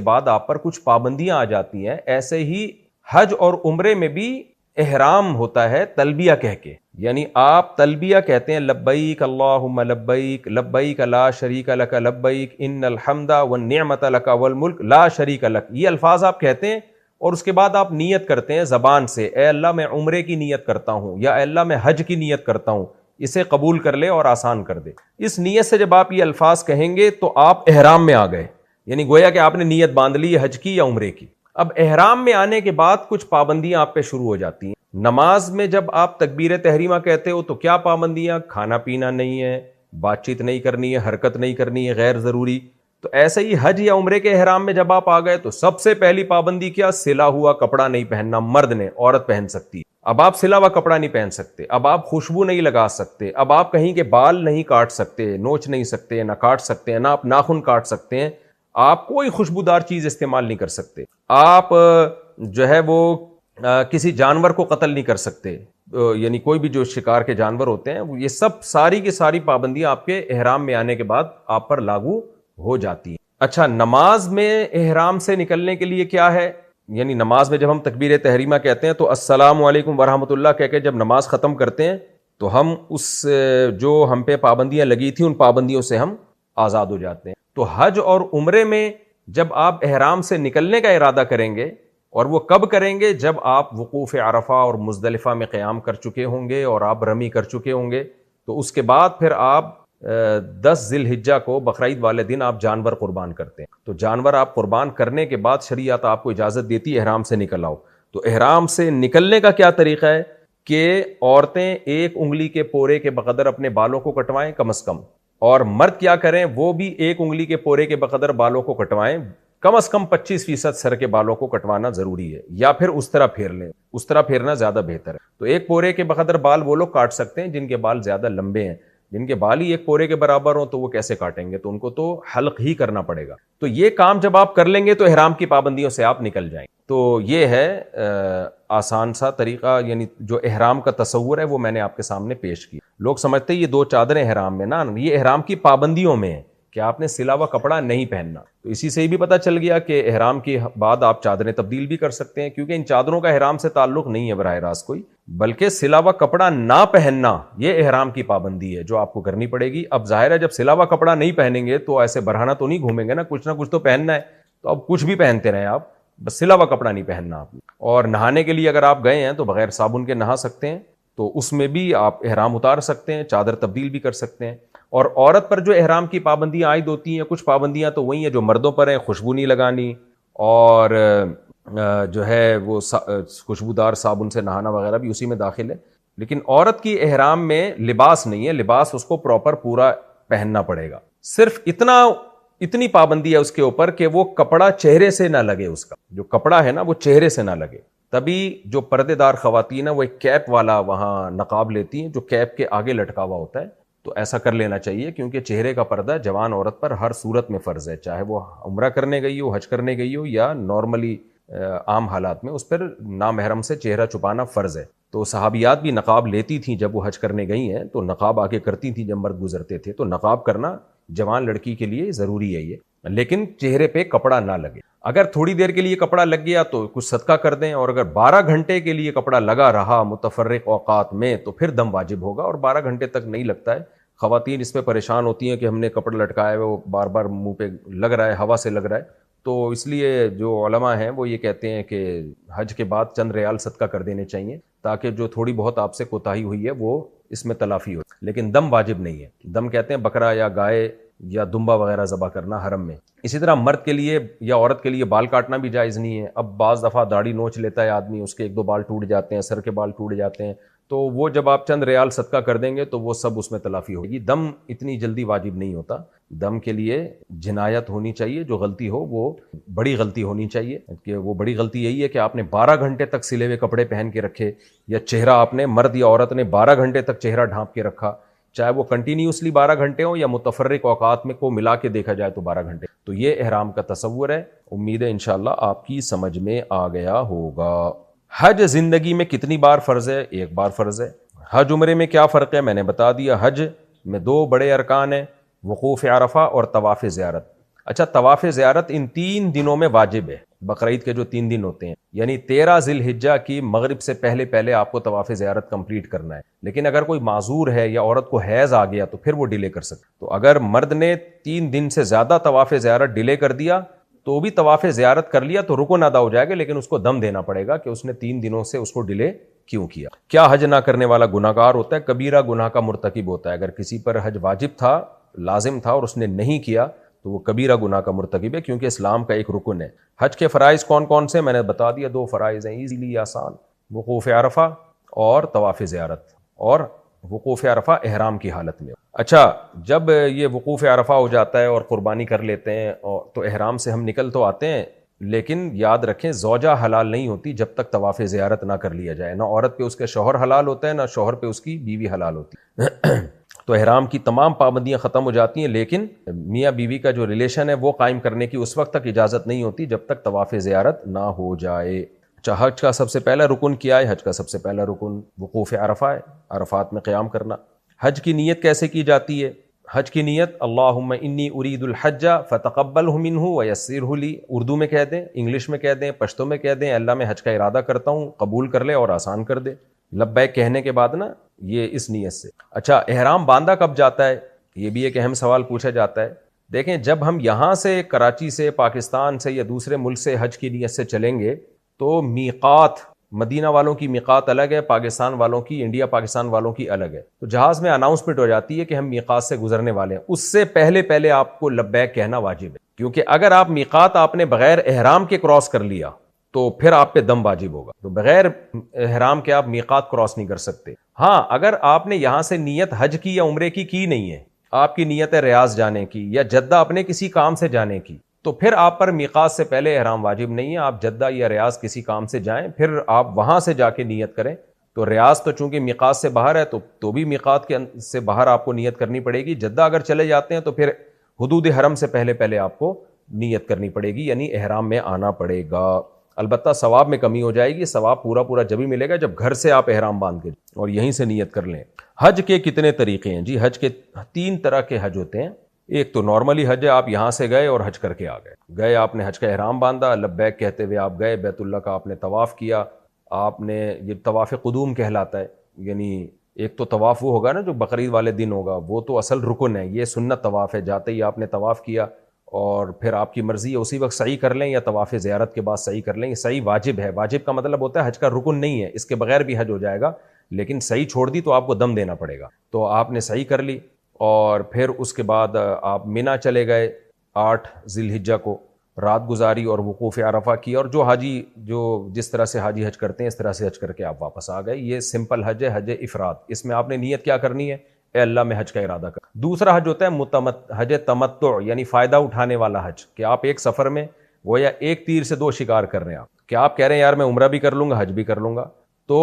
بعد آپ پر کچھ پابندیاں آ جاتی ہیں، ایسے ہی حج اور عمرے میں بھی احرام ہوتا ہے تلبیہ کہہ کے، یعنی آپ تلبیہ کہتے ہیں لبیک اللہم لبیک لبیک لا شریک لک لبیک ان الحمد والنعمت لک والملک لا شریک لک، یہ الفاظ آپ کہتے ہیں اور اس کے بعد آپ نیت کرتے ہیں زبان سے، اے اللہ میں عمرے کی نیت کرتا ہوں یا اے اللہ میں حج کی نیت کرتا ہوں، اسے قبول کر لے اور آسان کر دے۔ اس نیت سے جب آپ یہ الفاظ کہیں گے تو آپ احرام میں آ گئے، یعنی گویا کہ آپ نے نیت باندھ لی حج کی یا عمرے کی۔ اب احرام میں آنے کے بعد کچھ پابندیاں آپ پہ شروع ہو جاتی ہیں۔ نماز میں جب آپ تکبیر تحریمہ کہتے ہو تو کیا پابندیاں؟ کھانا پینا نہیں ہے، بات چیت نہیں کرنی ہے، حرکت نہیں کرنی ہے غیر ضروری۔ تو ایسے ہی حج یا عمرے کے احرام میں جب آپ آ گئے تو سب سے پہلی پابندی کیا؟ سلا ہوا کپڑا نہیں پہننا، مرد نے، عورت پہن سکتی ہے، اب آپ سلا ہوا کپڑا نہیں پہن سکتے، اب آپ خوشبو نہیں لگا سکتے، اب آپ کہیں کے بال نہیں کاٹ سکتے، نوچ نہیں سکتے، نہ کاٹ سکتے ہیں، نہ آپ ناخن کاٹ سکتے ہیں، آپ کوئی خوشبودار چیز استعمال نہیں کر سکتے، آپ جو ہے وہ کسی جانور کو قتل نہیں کر سکتے، یعنی کوئی بھی جو شکار کے جانور ہوتے ہیں، یہ سب ساری کی ساری پابندیاں آپ کے احرام میں آنے کے بعد آپ پر لاگو ہو جاتی ہیں۔ اچھا، نماز میں احرام سے نکلنے کے لیے کیا ہے؟ یعنی نماز میں جب ہم تکبیر تحریمہ کہتے ہیں تو السلام علیکم ورحمۃ اللہ کہہ کے جب نماز ختم کرتے ہیں تو ہم اس جو ہم پہ پابندیاں لگی تھیں ان پابندیوں سے ہم آزاد ہو جاتے ہیں۔ تو حج اور عمرے میں جب آپ احرام سے نکلنے کا ارادہ کریں گے، اور وہ کب کریں گے؟ جب آپ وقوف عرفہ اور مزدلفہ میں قیام کر چکے ہوں گے اور آپ رمی کر چکے ہوں گے، تو اس کے بعد پھر آپ 10 ذی الحجہ کو بقرعید والے دن آپ جانور قربان کرتے ہیں۔ تو جانور آپ قربان کرنے کے بعد شریعت آپ کو اجازت دیتی ہے احرام سے نکل آؤ۔ تو احرام سے نکلنے کا کیا طریقہ ہے کہ عورتیں 1 انگلی کے پورے کے بقدر اپنے بالوں کو کٹوائیں کم از کم، اور مرد کیا کریں؟ وہ بھی 1 انگلی کے پورے کے بقدر بالوں کو کٹوائیں، کم از کم 25% سر کے بالوں کو کٹوانا ضروری ہے، یا پھر اس طرح پھیر لیں، اس طرح پھیرنا زیادہ بہتر ہے۔ تو 1 پورے کے بقدر بال وہ لوگ کاٹ سکتے ہیں جن کے بال زیادہ لمبے ہیں، جن کے بال ہی 1 پورے کے برابر ہوں تو وہ کیسے کاٹیں گے؟ تو ان کو تو حلق ہی کرنا پڑے گا۔ تو یہ کام جب آپ کر لیں گے تو احرام کی پابندیوں سے آپ نکل جائیں گے۔ تو یہ ہے آسان سا طریقہ، یعنی جو احرام کا تصور ہے وہ میں نے آپ کے سامنے پیش کیا۔ لوگ سمجھتے ہیں یہ 2 چادریں احرام میں، نا، یہ احرام کی پابندیوں میں ہے کہ آپ نے سلا ہوا کپڑا نہیں پہننا۔ تو اسی سے بھی پتہ چل گیا کہ احرام کے بعد آپ چادریں تبدیل بھی کر سکتے ہیں، کیونکہ ان چادروں کا احرام سے تعلق نہیں ہے براہ راست کوئی، بلکہ سلا ہوا کپڑا نہ پہننا یہ احرام کی پابندی ہے جو آپ کو کرنی پڑے گی۔ اب ظاہر ہے جب سلا ہوا کپڑا نہیں پہنیں گے تو ایسے برہنہ تو نہیں گھومیں گے نا، کچھ نہ کچھ تو پہننا ہے، تو اب کچھ بھی پہنتے رہیں آپ، بس سلا ہوا کپڑا نہیں پہننا آپ نے۔ اور نہانے کے لیے اگر آپ گئے ہیں تو بغیر صابن کے نہا سکتے ہیں، تو اس میں بھی آپ احرام اتار سکتے ہیں، چادر تبدیل بھی کر سکتے ہیں۔ اور عورت پر جو احرام کی پابندیاں عائد ہوتی ہیں، کچھ پابندیاں تو وہی ہیں جو مردوں پر ہیں، خوشبو نہیں لگانی، اور جو ہے وہ خوشبودار صابن سے نہانا وغیرہ بھی اسی میں داخل ہے۔ لیکن عورت کی احرام میں لباس نہیں ہے، لباس اس کو پراپر پورا پہننا پڑے گا۔ صرف اتنی پابندی ہے اس کے اوپر کہ وہ کپڑا چہرے سے نہ لگے، اس کا جو کپڑا ہے نا وہ چہرے سے نہ لگے۔ تبھی جو پردے دار خواتین ہیں وہ ایک کیپ والا وہاں نقاب لیتی ہیں جو کیپ کے آگے لٹکا ہوا ہوتا ہے، تو ایسا کر لینا چاہیے، کیونکہ چہرے کا پردہ جوان عورت پر ہر صورت میں فرض ہے، چاہے وہ عمرہ کرنے گئی ہو، حج کرنے گئی ہو، یا نارملی عام حالات میں اس پر نامحرم سے چہرہ چھپانا فرض ہے۔ تو صحابیات بھی نقاب لیتی تھیں جب وہ حج کرنے گئی ہیں، تو نقاب آگے کرتی تھیں جب مرد گزرتے تھے، تو نقاب کرنا جوان لڑکی کے لیے ضروری ہے یہ، لیکن چہرے پہ کپڑا نہ لگے۔ اگر تھوڑی دیر کے لیے کپڑا لگ گیا تو کچھ صدقہ کر دیں، اور اگر 12 گھنٹے کے لیے کپڑا لگا رہا متفرق اوقات میں تو پھر دم واجب ہوگا، اور 12 گھنٹے تک نہیں لگتا ہے۔ خواتین اس پہ پریشان ہوتی ہیں کہ ہم نے کپڑا لٹکایا ہے وہ بار بار منہ پہ لگ رہا ہے، ہوا سے لگ رہا ہے، تو اس لیے جو علماء ہیں وہ یہ کہتے ہیں کہ حج کے بعد چند ریال صدقہ کر دینے چاہیے، تاکہ جو تھوڑی بہت آپ سے کوتاہی ہوئی ہے وہ اس میں تلافی ہو۔ لیکن دم واجب نہیں ہے، دم کہتے ہیں بکرا یا گائے یا دمبا وغیرہ ذبح کرنا حرم میں۔ اسی طرح مرد کے لیے یا عورت کے لیے بال کاٹنا بھی جائز نہیں ہے۔ اب بعض دفعہ داڑھی نوچ لیتا ہے آدمی، اس کے 1-2 بال ٹوٹ جاتے ہیں، سر کے بال ٹوٹ جاتے ہیں، تو وہ جب آپ چند ریال صدقہ کر دیں گے تو وہ سب اس میں تلافی ہوگی۔ دم اتنی جلدی واجب نہیں ہوتا، دم کے لیے جنایت ہونی چاہیے، جو غلطی ہو وہ بڑی غلطی ہونی چاہیے، کہ وہ بڑی غلطی یہی ہے کہ آپ نے 12 گھنٹے تک سلے ہوئے کپڑے پہن کے رکھے، یا چہرہ آپ نے، مرد یا عورت نے 12 گھنٹے تک چہرہ ڈھانپ کے رکھا، چاہے وہ کنٹینیوسلی 12 گھنٹے ہوں یا متفرق اوقات میں کو ملا کے دیکھا جائے تو 12 گھنٹے۔ تو یہ احرام کا تصور ہے، امید ہے انشاءاللہ آپ کی سمجھ میں آ گیا ہوگا۔ حج زندگی میں کتنی بار فرض ہے؟ 1 بار فرض ہے۔ حج عمرے میں کیا فرق ہے؟ میں نے بتا دیا، حج میں 2 بڑے ارکان ہیں، وقوف عرفہ اور طواف زیارت۔ اچھا، طواف زیارت ان 3 دنوں میں واجب ہے، بقرعید کے جو 3 دن ہوتے ہیں، یعنی 13 ذی الحجہ کی مغرب سے پہلے پہلے آپ کو طواف زیارت کمپلیٹ کرنا ہے. لیکن اگر کوئی معذور ہے یا عورت کو حیض آ گیا تو پھر وہ ڈیلے کر سکتے. تو اگر مرد نے 3 دن سے زیادہ طواف زیارت ڈیلے کر دیا تو بھی طواف زیارت کر لیا تو رکن ادا ہو جائے گا، لیکن اس کو دم دینا پڑے گا کہ اس نے 3 دنوں سے اس کو ڈیلے کیوں کیا. کیا حج نہ کرنے والا گناہگار ہوتا ہے؟ کبیرہ گناہ کا مرتکب ہوتا ہے. اگر کسی پر حج واجب تھا، لازم تھا، اور اس نے نہیں کیا تو وہ کبیرہ گناہ کا مرتکب ہے، کیونکہ اسلام کا ایک رکن ہے. حج کے فرائض کون کون سے؟ میں نے بتا دیا، 2 فرائض ہیں ایزیلی آسان، وقوف عرفہ اور طواف زیارت، اور وقوف عرفہ احرام کی حالت میں. اچھا، جب یہ وقوف عرفہ ہو جاتا ہے اور قربانی کر لیتے ہیں تو احرام سے ہم نکل تو آتے ہیں، لیکن یاد رکھیں زوجہ حلال نہیں ہوتی جب تک طواف زیارت نہ کر لیا جائے. نہ عورت پہ اس کے شوہر حلال ہوتا ہے، نہ شوہر پہ اس کی بیوی حلال ہوتی ہے. تو احرام کی تمام پابندیاں ختم ہو جاتی ہیں، لیکن میاں بیوی کا جو ریلیشن ہے وہ قائم کرنے کی اس وقت تک اجازت نہیں ہوتی جب تک طواف زیارت نہ ہو جائے. اچھا، حج کا سب سے پہلا رکن کیا ہے؟ حج کا سب سے پہلا رکن وقوف عرفہ ہے، عرفات میں قیام کرنا. حج کی نیت کیسے کی جاتی ہے؟ حج کی نیت اللہم انی ارید الحج فتقبلہ منہ ویسرہ لی، اردو میں کہہ دیں، انگلش میں کہہ دیں، پشتو میں کہہ دیں، اللہ میں حج کا ارادہ کرتا ہوں، قبول کر لے اور آسان کر دے. لبیک کہنے کے بعد نا یہ اس نیت سے. اچھا، احرام باندھا کب جاتا ہے؟ یہ بھی ایک اہم سوال پوچھا جاتا ہے. دیکھیں، جب ہم یہاں سے کراچی سے، پاکستان سے یا دوسرے ملک سے حج کی نیت سے چلیں گے تو میقات، مدینہ والوں کی میقات الگ ہے، پاکستان والوں کی، انڈیا پاکستان والوں کی الگ ہے. تو جہاز میں اناؤنسمنٹ ہو جاتی ہے کہ ہم میقات سے گزرنے والے ہیں، اس سے پہلے پہلے آپ کو لبیک کہنا واجب ہے، کیونکہ اگر آپ میقات آپ نے بغیر احرام کے کراس کر لیا تو پھر آپ پہ دم واجب ہوگا. تو بغیر احرام کے آپ میقات کراس نہیں کر سکتے. ہاں، اگر آپ نے یہاں سے نیت حج کی یا عمرے کی نہیں ہے، آپ کی نیت ہے ریاض جانے کی یا جدہ اپنے کسی کام سے جانے کی، تو پھر آپ پر میقات سے پہلے احرام واجب نہیں ہے. آپ جدہ یا ریاض کسی کام سے جائیں، پھر آپ وہاں سے جا کے نیت کریں. تو ریاض تو چونکہ میقات سے باہر ہے تو بھی میقات کے سے باہر آپ کو نیت کرنی پڑے گی. جدہ اگر چلے جاتے ہیں تو پھر حدود حرم سے پہلے پہلے آپ کو نیت کرنی پڑے گی، یعنی احرام میں آنا پڑے گا. البتہ ثواب میں کمی ہو جائے گی، ثواب پورا جب ہی ملے گا جب گھر سے آپ احرام باندھ کے اور یہیں سے نیت کر لیں. حج کے کتنے طریقے ہیں؟ جی، حج کے 3 طرح کے حج ہوتے ہیں. ایک تو نارملی حج ہے، آپ یہاں سے گئے اور حج کر کے آ گئے آپ نے حج کا احرام باندھا، لبیک کہتے ہوئے آپ گئے، بیت اللہ کا آپ نے طواف کیا، آپ نے یہ طواف قدوم کہلاتا ہے. یعنی ایک تو طواف وہ ہوگا نا جو بقرعید والے دن ہوگا، وہ تو اصل رکن ہے. یہ سنت طواف ہے، جاتے ہی آپ نے طواف کیا اور پھر آپ کی مرضی ہے اسی وقت سعی کر لیں یا طواف زیارت کے بعد سعی کر لیں. سعی واجب ہے. واجب کا مطلب ہوتا ہے حج کا رکن نہیں ہے، اس کے بغیر بھی حج ہو جائے گا، لیکن سعی چھوڑ دی تو آپ کو دم دینا پڑے گا. تو آپ نے سعی کر لی اور پھر اس کے بعد آپ مینا چلے گئے، 8 ذی الحجہ کو رات گزاری اور وقوف عرفہ کی، اور جو حاجی جس طرح سے حاجی حج کرتے ہیں اس طرح سے حج کر کے آپ واپس آ گئے. یہ سمپل حج ہے، حج افراد. اس میں آپ نے نیت کیا کرنی ہے؟ اے اللہ میں حج کا ارادہ کر. دوسرا حج ہوتا ہے حج تمتع، یعنی فائدہ اٹھانے والا حج، کہ آپ ایک سفر میں وہ یا ایک تیر سے 2 شکار کر رہے ہیں. آپ کہ آپ کہہ رہے ہیں یار میں عمرہ بھی کر لوں گا، حج بھی کر لوں گا. تو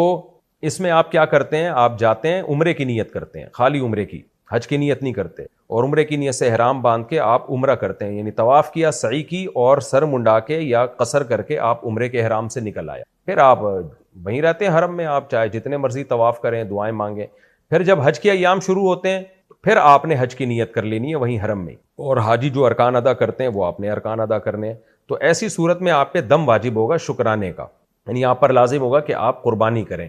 اس میں آپ کیا کرتے ہیں؟ آپ جاتے ہیں، عمرے کی نیت کرتے ہیں، خالی عمرے کی، حج کی نیت نہیں کرتے، اور عمرے کی نیت سے احرام باندھ کے آپ عمرہ کرتے ہیں. یعنی طواف کیا، سعی کی اور سر منڈا کے یا قصر کر کے آپ عمرے کے احرام سے نکل آیا. پھر آپ وہیں رہتے ہیں حرم میں، آپ چاہے جتنے مرضی طواف کریں، دعائیں مانگیں. پھر جب حج کے ایام شروع ہوتے ہیں پھر آپ نے حج کی نیت کر لینی ہے وہیں حرم میں، اور حاجی جو ارکان ادا کرتے ہیں وہ آپ نے ارکان ادا کرنے ہیں. تو ایسی صورت میں آپ پہ دم واجب ہوگا شکرانے کا، یعنی آپ پر لازم ہوگا کہ آپ قربانی کریں.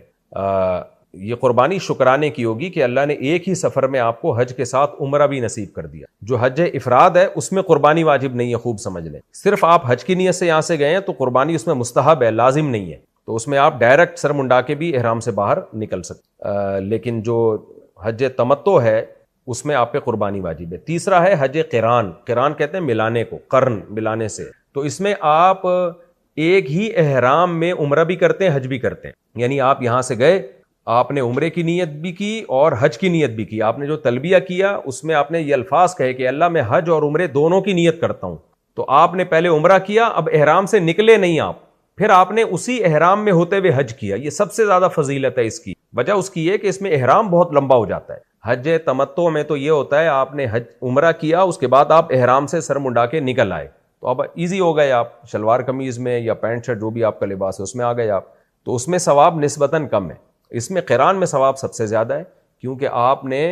یہ قربانی شکرانے کی ہوگی کہ اللہ نے ایک ہی سفر میں آپ کو حج کے ساتھ عمرہ بھی نصیب کر دیا. جو حج افراد ہے اس میں قربانی واجب نہیں ہے، خوب سمجھ لیں. صرف آپ حج کی نیت سے یہاں سے گئے ہیں تو قربانی اس میں مستحب ہے، لازم نہیں ہے. تو اس میں آپ ڈائریکٹ سر منڈا کے بھی احرام سے باہر نکل سکتے. لیکن جو حج تمتع ہے اس میں آپ پہ قربانی واجب ہے. تیسرا ہے حج قران. قران کہتے ہیں ملانے کو، قرن ملانے سے. تو اس میں آپ ایک ہی احرام میں عمرہ بھی کرتے ہیں، حج بھی کرتے ہیں. یعنی آپ یہاں سے گئے، آپ نے عمرے کی نیت بھی کی اور حج کی نیت بھی کی. آپ نے جو تلبیہ کیا اس میں آپ نے یہ الفاظ کہے کہ اللہ میں حج اور عمرے دونوں کی نیت کرتا ہوں. تو آپ نے پہلے عمرہ کیا، اب احرام سے نکلے نہیں آپ، پھر آپ نے اسی احرام میں ہوتے ہوئے حج کیا. یہ سب سے زیادہ فضیلت ہے اس کی. وجہ اس کی یہ کہ اس میں احرام بہت لمبا ہو جاتا ہے. حج تمتع میں تو یہ ہوتا ہے آپ نے حج عمرہ کیا، اس کے بعد آپ احرام سے سر منڈا کے نکل آئے، تو اب ایزی ہو گئے، آپ شلوار قمیض میں یا پینٹ شرٹ جو بھی آپ کا لباس ہے اس میں آ گئے آپ. تو اس میں ثواب نسبتاً کم ہے. اس میں قران میں ثواب سب سے زیادہ ہے، کیونکہ آپ نے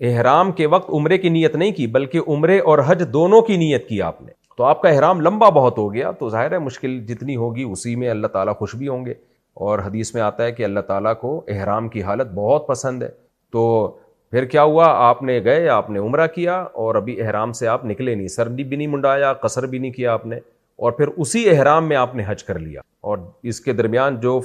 احرام کے وقت عمرے کی نیت نہیں کی بلکہ عمرے اور حج دونوں کی نیت کی آپ نے. تو آپ کا احرام لمبا بہت ہو گیا تو ظاہر ہے مشکل جتنی ہوگی اسی میں اللہ تعالیٰ خوش بھی ہوں گے، اور حدیث میں آتا ہے کہ اللہ تعالیٰ کو احرام کی حالت بہت پسند ہے۔ تو پھر کیا ہوا، آپ نے گئے، آپ نے عمرہ کیا اور ابھی احرام سے آپ نکلے نہیں، سر بھی نہیں منڈایا، قصر بھی نہیں کیا آپ نے، اور پھر اسی احرام میں آپ نے حج کر لیا، اور اس کے درمیان جو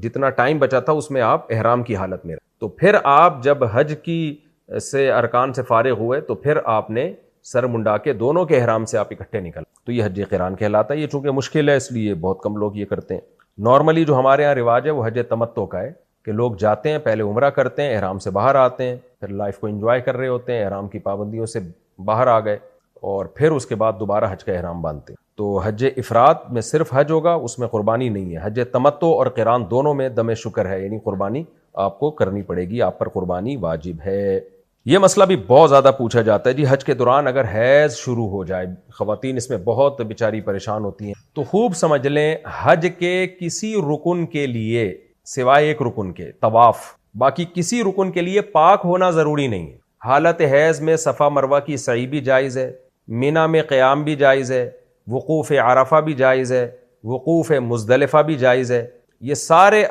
جتنا ٹائم بچا تھا اس میں آپ احرام کی حالت میں رہے۔ تو پھر آپ جب حج کی سے ارکان سے فارغ ہوئے تو پھر آپ نے سر منڈا کے دونوں کے احرام سے آپ اکٹھے نکل، تو یہ حج قران کہلاتا ہے۔ یہ چونکہ مشکل ہے اس لیے بہت کم لوگ یہ کرتے ہیں۔ نارملی جو ہمارے ہاں رواج ہے وہ حج تمتع کا ہے کہ لوگ جاتے ہیں، پہلے عمرہ کرتے ہیں، احرام سے باہر آتے ہیں، پھر لائف کو انجوائے کر رہے ہوتے ہیں، احرام کی پابندیوں سے باہر آ گئے، اور پھر اس کے بعد دوبارہ حج کا احرام باندھتے ہیں۔ تو حج افراد میں صرف حج ہوگا، اس میں قربانی نہیں ہے۔ حج تمتع اور قران دونوں میں دم شکر ہے، یعنی قربانی آپ کو کرنی پڑے گی، آپ پر قربانی واجب ہے۔ یہ مسئلہ بھی بہت زیادہ پوچھا جاتا ہے، جی حج کے دوران اگر حیض شروع ہو جائے، خواتین اس میں بہت بیچاری پریشان ہوتی ہیں، تو خوب سمجھ لیں حج کے کسی رکن کے لیے سوائے ایک رکن کے، طواف، باقی کسی رکن کے لیے پاک ہونا ضروری نہیں ہے۔ حالت حیض میں صفا مروہ کی سعی بھی جائز ہے، مینا میں قیام بھی جائز ہے، وقوف عرفہ بھی جائز ہے، وقوف مزدلفہ بھی جائز ہے۔ یہ سارے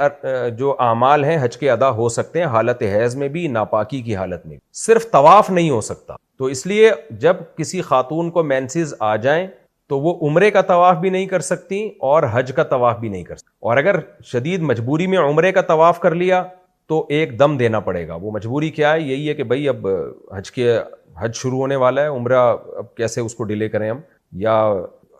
جو اعمال ہیں حج کے ادا ہو سکتے ہیں حالت حیض میں بھی، ناپاکی کی حالت میں بھی، صرف طواف نہیں ہو سکتا۔ تو اس لیے جب کسی خاتون کو مینسز آ جائیں تو وہ عمرے کا طواف بھی نہیں کر سکتی اور حج کا طواف بھی نہیں کر سکتی، اور اگر شدید مجبوری میں عمرے کا طواف کر لیا تو ایک دم دینا پڑے گا۔ وہ مجبوری کیا ہے؟ یہی ہے کہ بھئی اب حج شروع ہونے والا ہے، عمرہ اب کیسے اس کو ڈیلے کریں ہم، یا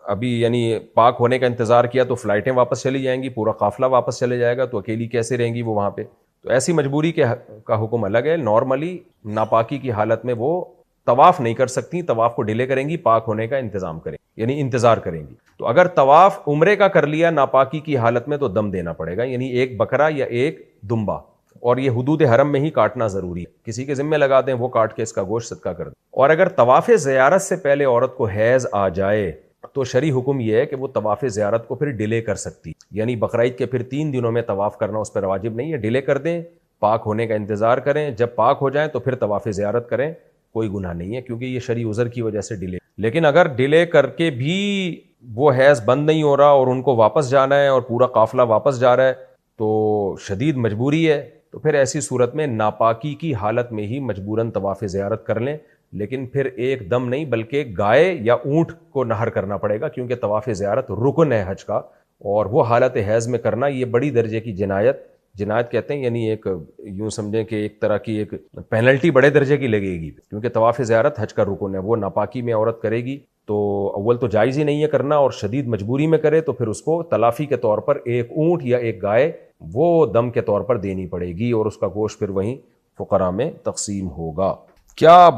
ابھی یعنی پاک ہونے کا انتظار کیا تو فلائٹیں واپس چلی جائیں گی، پورا قافلہ واپس چلے جائے گا، تو اکیلی کیسے رہیں گی وہ وہاں پہ؟ تو ایسی مجبوری کا حکم الگ ہے۔ نارملی ناپاکی کی حالت میں وہ طواف نہیں کر سکتی، طواف کو ڈیلے کریں گی، پاک ہونے کا انتظام کریں یعنی انتظار کریں گی۔ تو اگر طواف عمرے کا کر لیا ناپاکی کی حالت میں تو دم دینا پڑے گا، یعنی ایک بکرا یا ایک دمبا، اور یہ حدود حرم میں ہی کاٹنا ضروری ہے، کسی کے ذمہ لگا دیں وہ کاٹ کے اس کا گوشت صدقہ کر دیں۔ اور اگر طواف زیارت سے پہلے عورت کو حیض آ جائے تو شرعی حکم یہ ہے کہ وہ طواف زیارت کو پھر ڈیلے کر سکتی، یعنی بقرعید کے پھر 3 دنوں میں طواف کرنا اس پر واجب نہیں ہے، ڈیلے کر دیں، پاک ہونے کا انتظار کریں، جب پاک ہو جائیں تو پھر طواف زیارت کریں، کوئی گناہ نہیں ہے، کیونکہ یہ شرعی عذر کی وجہ سے ڈیلے۔ لیکن اگر ڈیلے کر کے بھی وہ حیض بند نہیں ہو رہا اور ان کو واپس جانا ہے اور پورا قافلہ واپس جا رہا ہے تو شدید مجبوری ہے، تو پھر ایسی صورت میں ناپاکی کی حالت میں ہی مجبوراً طواف زیارت کر لیں، لیکن پھر ایک دم نہیں بلکہ گائے یا اونٹ کو نہر کرنا پڑے گا، کیونکہ طواف زیارت رکن ہے حج کا، اور وہ حالت حیض میں کرنا یہ بڑی درجے کی جنایت کہتے ہیں، یعنی ایک یوں سمجھیں کہ ایک طرح کی ایک پینلٹی بڑے درجے کی لگے گی، کیونکہ طواف زیارت حج کا رکن ہے، وہ ناپاکی میں عورت کرے گی تو اول تو جائز ہی نہیں ہے کرنا، اور شدید مجبوری میں کرے تو پھر اس کو تلافی کے طور پر ایک اونٹ یا ایک گائے وہ دم کے طور پر دینی پڑے گی، اور اس کا گوشت پھر وہیں فقراء میں تقسیم ہوگا۔ کیا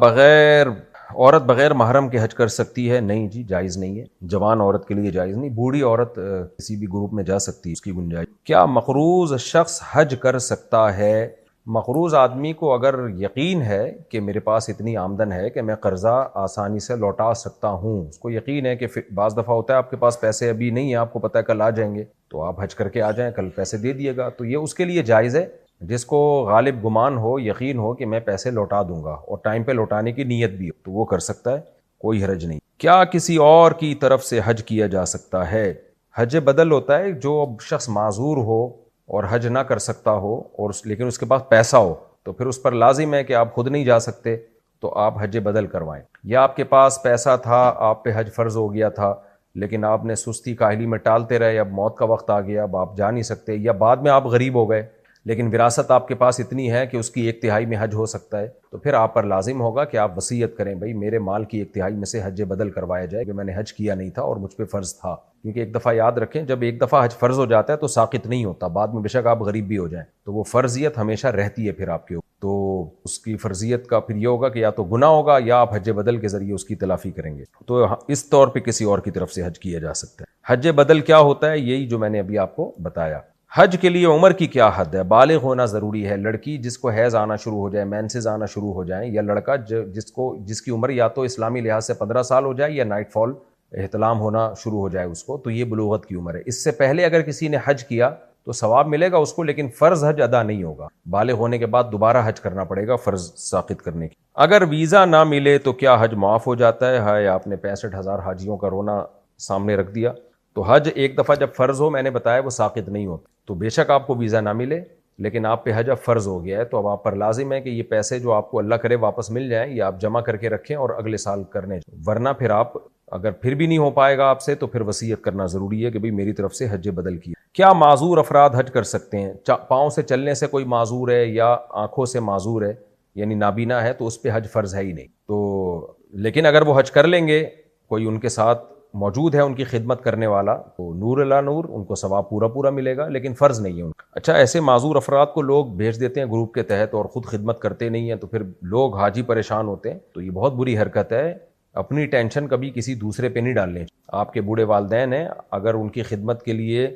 عورت بغیر محرم کے حج کر سکتی ہے؟ نہیں جی، جائز نہیں ہے، جوان عورت کے لیے جائز نہیں، بوڑھی عورت کسی بھی گروپ میں جا سکتی ہے، اس کی گنجائش۔ کیا مقروض شخص حج کر سکتا ہے؟ مقروض آدمی کو اگر یقین ہے کہ میرے پاس اتنی آمدن ہے کہ میں قرضہ آسانی سے لوٹا سکتا ہوں، اس کو یقین ہے کہ بعض دفعہ ہوتا ہے آپ کے پاس پیسے ابھی نہیں ہیں، آپ کو پتہ ہے کل آ جائیں گے، تو آپ حج کر کے آ جائیں، کل پیسے دے دیے گا، تو یہ اس کے لیے جائز ہے۔ جس کو غالب گمان ہو، یقین ہو کہ میں پیسے لوٹا دوں گا اور ٹائم پہ لوٹانے کی نیت بھی ہو، تو وہ کر سکتا ہے، کوئی حرج نہیں۔ کیا کسی اور کی طرف سے حج کیا جا سکتا ہے؟ حج بدل ہوتا ہے جو شخص معذور ہو اور حج نہ کر سکتا ہو اور لیکن اس کے پاس پیسہ ہو، تو پھر اس پر لازم ہے کہ آپ خود نہیں جا سکتے تو آپ حج بدل کروائیں، یا آپ کے پاس پیسہ تھا، آپ پہ حج فرض ہو گیا تھا لیکن آپ نے سستی کاہلی میں ٹالتے رہے، اب موت کا وقت آ گیا، اب آپ جا نہیں سکتے، یا بعد میں آپ غریب ہو گئے لیکن وراثت آپ کے پاس اتنی ہے کہ اس کی 1/3 میں حج ہو سکتا ہے، تو پھر آپ پر لازم ہوگا کہ آپ وصیت کریں، بھائی میرے مال کی 1/3 میں سے حج بدل کروایا جائے کہ میں نے حج کیا نہیں تھا اور مجھ پہ فرض تھا، کیونکہ ایک دفعہ یاد رکھیں جب ایک دفعہ حج فرض ہو جاتا ہے تو ساقط نہیں ہوتا، بعد میں بے شک آپ غریب بھی ہو جائیں تو وہ فرضیت ہمیشہ رہتی ہے پھر آپ کے اوپر، تو اس کی فرضیت کا پھر یہ ہوگا کہ یا تو گناہ ہوگا یا آپ حج بدل کے ذریعے اس کی تلافی کریں گے، تو اس طور پہ کسی اور کی طرف سے حج کیا جا سکتا ہے۔ حج بدل کیا ہوتا ہے؟ یہی جو میں نے ابھی آپ کو بتایا۔ حج کے لیے عمر کی کیا حد ہے؟ بالغ ہونا ضروری ہے۔ لڑکی جس کو حیض آنا شروع ہو جائے، مینسز آنا شروع ہو جائیں، یا لڑکا جس کی عمر یا تو اسلامی لحاظ سے 15 سال ہو جائے یا نائٹ فال احتلام ہونا شروع ہو جائے اس کو، تو یہ بلوغت کی عمر ہے۔ اس سے پہلے اگر کسی نے حج کیا تو ثواب ملے گا اس کو، لیکن فرض حج ادا نہیں ہوگا. بالغ ہونے کے بعد دوبارہ حج کرنا پڑے گا فرض ساقط کرنے کی. اگر ویزا نہ ملے تو کیا حج معاف ہو جاتا ہے؟ ہائے، آپ نے 65,000 حاجیوں کا رونا سامنے رکھ دیا. تو حج ایک دفعہ جب فرض ہو، میں نے بتایا وہ ساقط نہیں ہوتا. تو بے شک آپ کو ویزا نہ ملے، لیکن آپ پہ حج اب فرض ہو گیا ہے، تو اب آپ پر لازم ہے کہ یہ پیسے جو آپ کو اللہ کرے واپس مل جائیں، یہ آپ جمع کر کے رکھیں اور اگلے سال کرنے. ورنہ پھر آپ اگر پھر بھی نہیں ہو پائے گا آپ سے، تو پھر وصیت کرنا ضروری ہے کہ بھئی میری طرف سے حج بدل کیا. کیا معذور افراد حج کر سکتے ہیں؟ پاؤں سے چلنے سے کوئی معذور ہے یا آنکھوں سے معذور ہے، یعنی نابینا ہے، تو اس پہ حج فرض ہے ہی نہیں. تو لیکن اگر وہ حج کر لیں گے، کوئی ان کے ساتھ موجود ہے ان کی خدمت کرنے والا، تو نور اللہ نور، ان کو ثواب پورا ملے گا، لیکن فرض نہیں ہے ان کا. اچھا، ایسے معذور افراد کو لوگ بھیج دیتے ہیں گروپ کے تحت اور خود خدمت کرتے نہیں ہیں، تو پھر لوگ حاجی پریشان ہوتے ہیں. تو یہ بہت بری حرکت ہے. اپنی ٹینشن کبھی کسی دوسرے پہ نہیں ڈالنے. آپ کے بوڑھے والدین ہیں، اگر ان کی خدمت کے لیے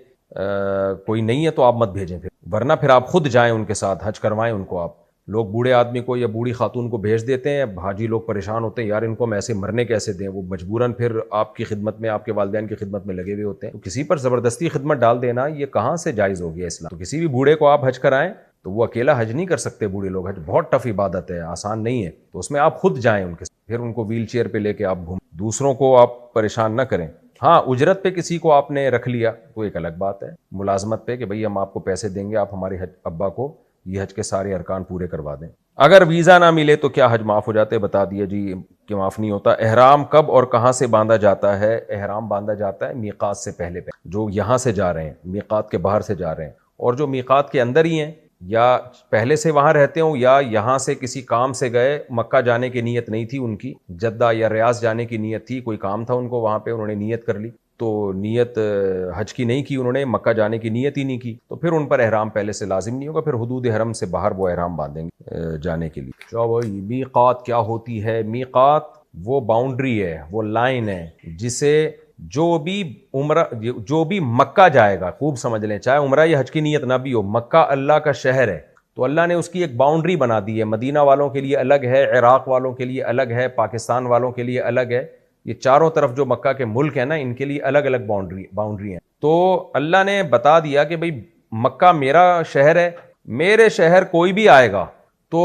کوئی نہیں ہے تو آپ مت بھیجیں پھر، ورنہ پھر آپ خود جائیں ان کے ساتھ، حج کروائیں ان کو. آپ لوگ بوڑھے آدمی کو یا بوڑھی خاتون کو بھیج دیتے ہیں، حاجی لوگ پریشان ہوتے ہیں، یار ان کو ہم ایسے مرنے کیسے دیں. وہ مجبوراً پھر آپ کی خدمت میں، آپ کے والدین کی خدمت میں لگے ہوئے ہوتے ہیں. تو کسی پر زبردستی خدمت ڈال دینا یہ کہاں سے جائز ہو گیا اسلام. تو کسی بھی بوڑھے کو آپ حج کرائیں تو وہ اکیلا حج نہیں کر سکتے. بوڑھے لوگ حج بہت ٹف عبادت ہے، آسان نہیں ہے. تو اس میں آپ خود جائیں ان کے ساتھ، پھر ان کو ویل چیئر پہ لے کے آپ گھومیں، دوسروں کو آپ پریشان نہ کریں. ہاں، اجرت پہ کسی کو آپ نے رکھ لیا تو ایک الگ بات ہے، ملازمت پہ کہ بھئی ہم آپ کو پیسے دیں گے، آپ ہمارے ابا کو یہ حج کے سارے ارکان پورے کروا دیں. اگر ویزا نہ ملے تو کیا حج معاف ہو جاتے ہیں؟ بتا دیا جی کہ معاف نہیں ہوتا. احرام کب اور کہاں سے باندھا جاتا ہے؟ احرام باندھا جاتا ہے میقات سے پہلے جو یہاں سے جا رہے ہیں، میقات کے باہر سے جا رہے ہیں، اور جو میقات کے اندر ہی ہیں، یا پہلے سے وہاں رہتے ہوں یا یہاں سے کسی کام سے گئے، مکہ جانے کی نیت نہیں تھی ان کی، جدہ یا ریاض جانے کی نیت تھی، کوئی کام تھا ان کو وہاں پہ، انہوں نے نیت کر لی، تو نیت حج کی نہیں کی انہوں نے، مکہ جانے کی نیت ہی نہیں کی، تو پھر ان پر احرام پہلے سے لازم نہیں ہوگا. پھر حدود حرم سے باہر وہ احرام باندھیں گے جانے کے لیے. بھائی میقات کیا ہوتی ہے؟ میقات وہ باؤنڈری ہے، وہ لائن ہے جسے جو بھی مکہ جائے گا، خوب سمجھ لیں، چاہے عمرہ یا حج کی نیت نہ بھی ہو، مکہ اللہ کا شہر ہے، تو اللہ نے اس کی ایک باؤنڈری بنا دی ہے. مدینہ والوں کے لیے الگ ہے، عراق والوں کے لیے الگ ہے، پاکستان والوں کے لیے الگ ہے. یہ چاروں طرف جو مکہ کے ملک ہیں نا، ان کے لیے الگ الگ باؤنڈری ہیں. تو اللہ نے بتا دیا کہ بھئی مکہ میرا شہر ہے، میرے شہر کوئی بھی آئے گا تو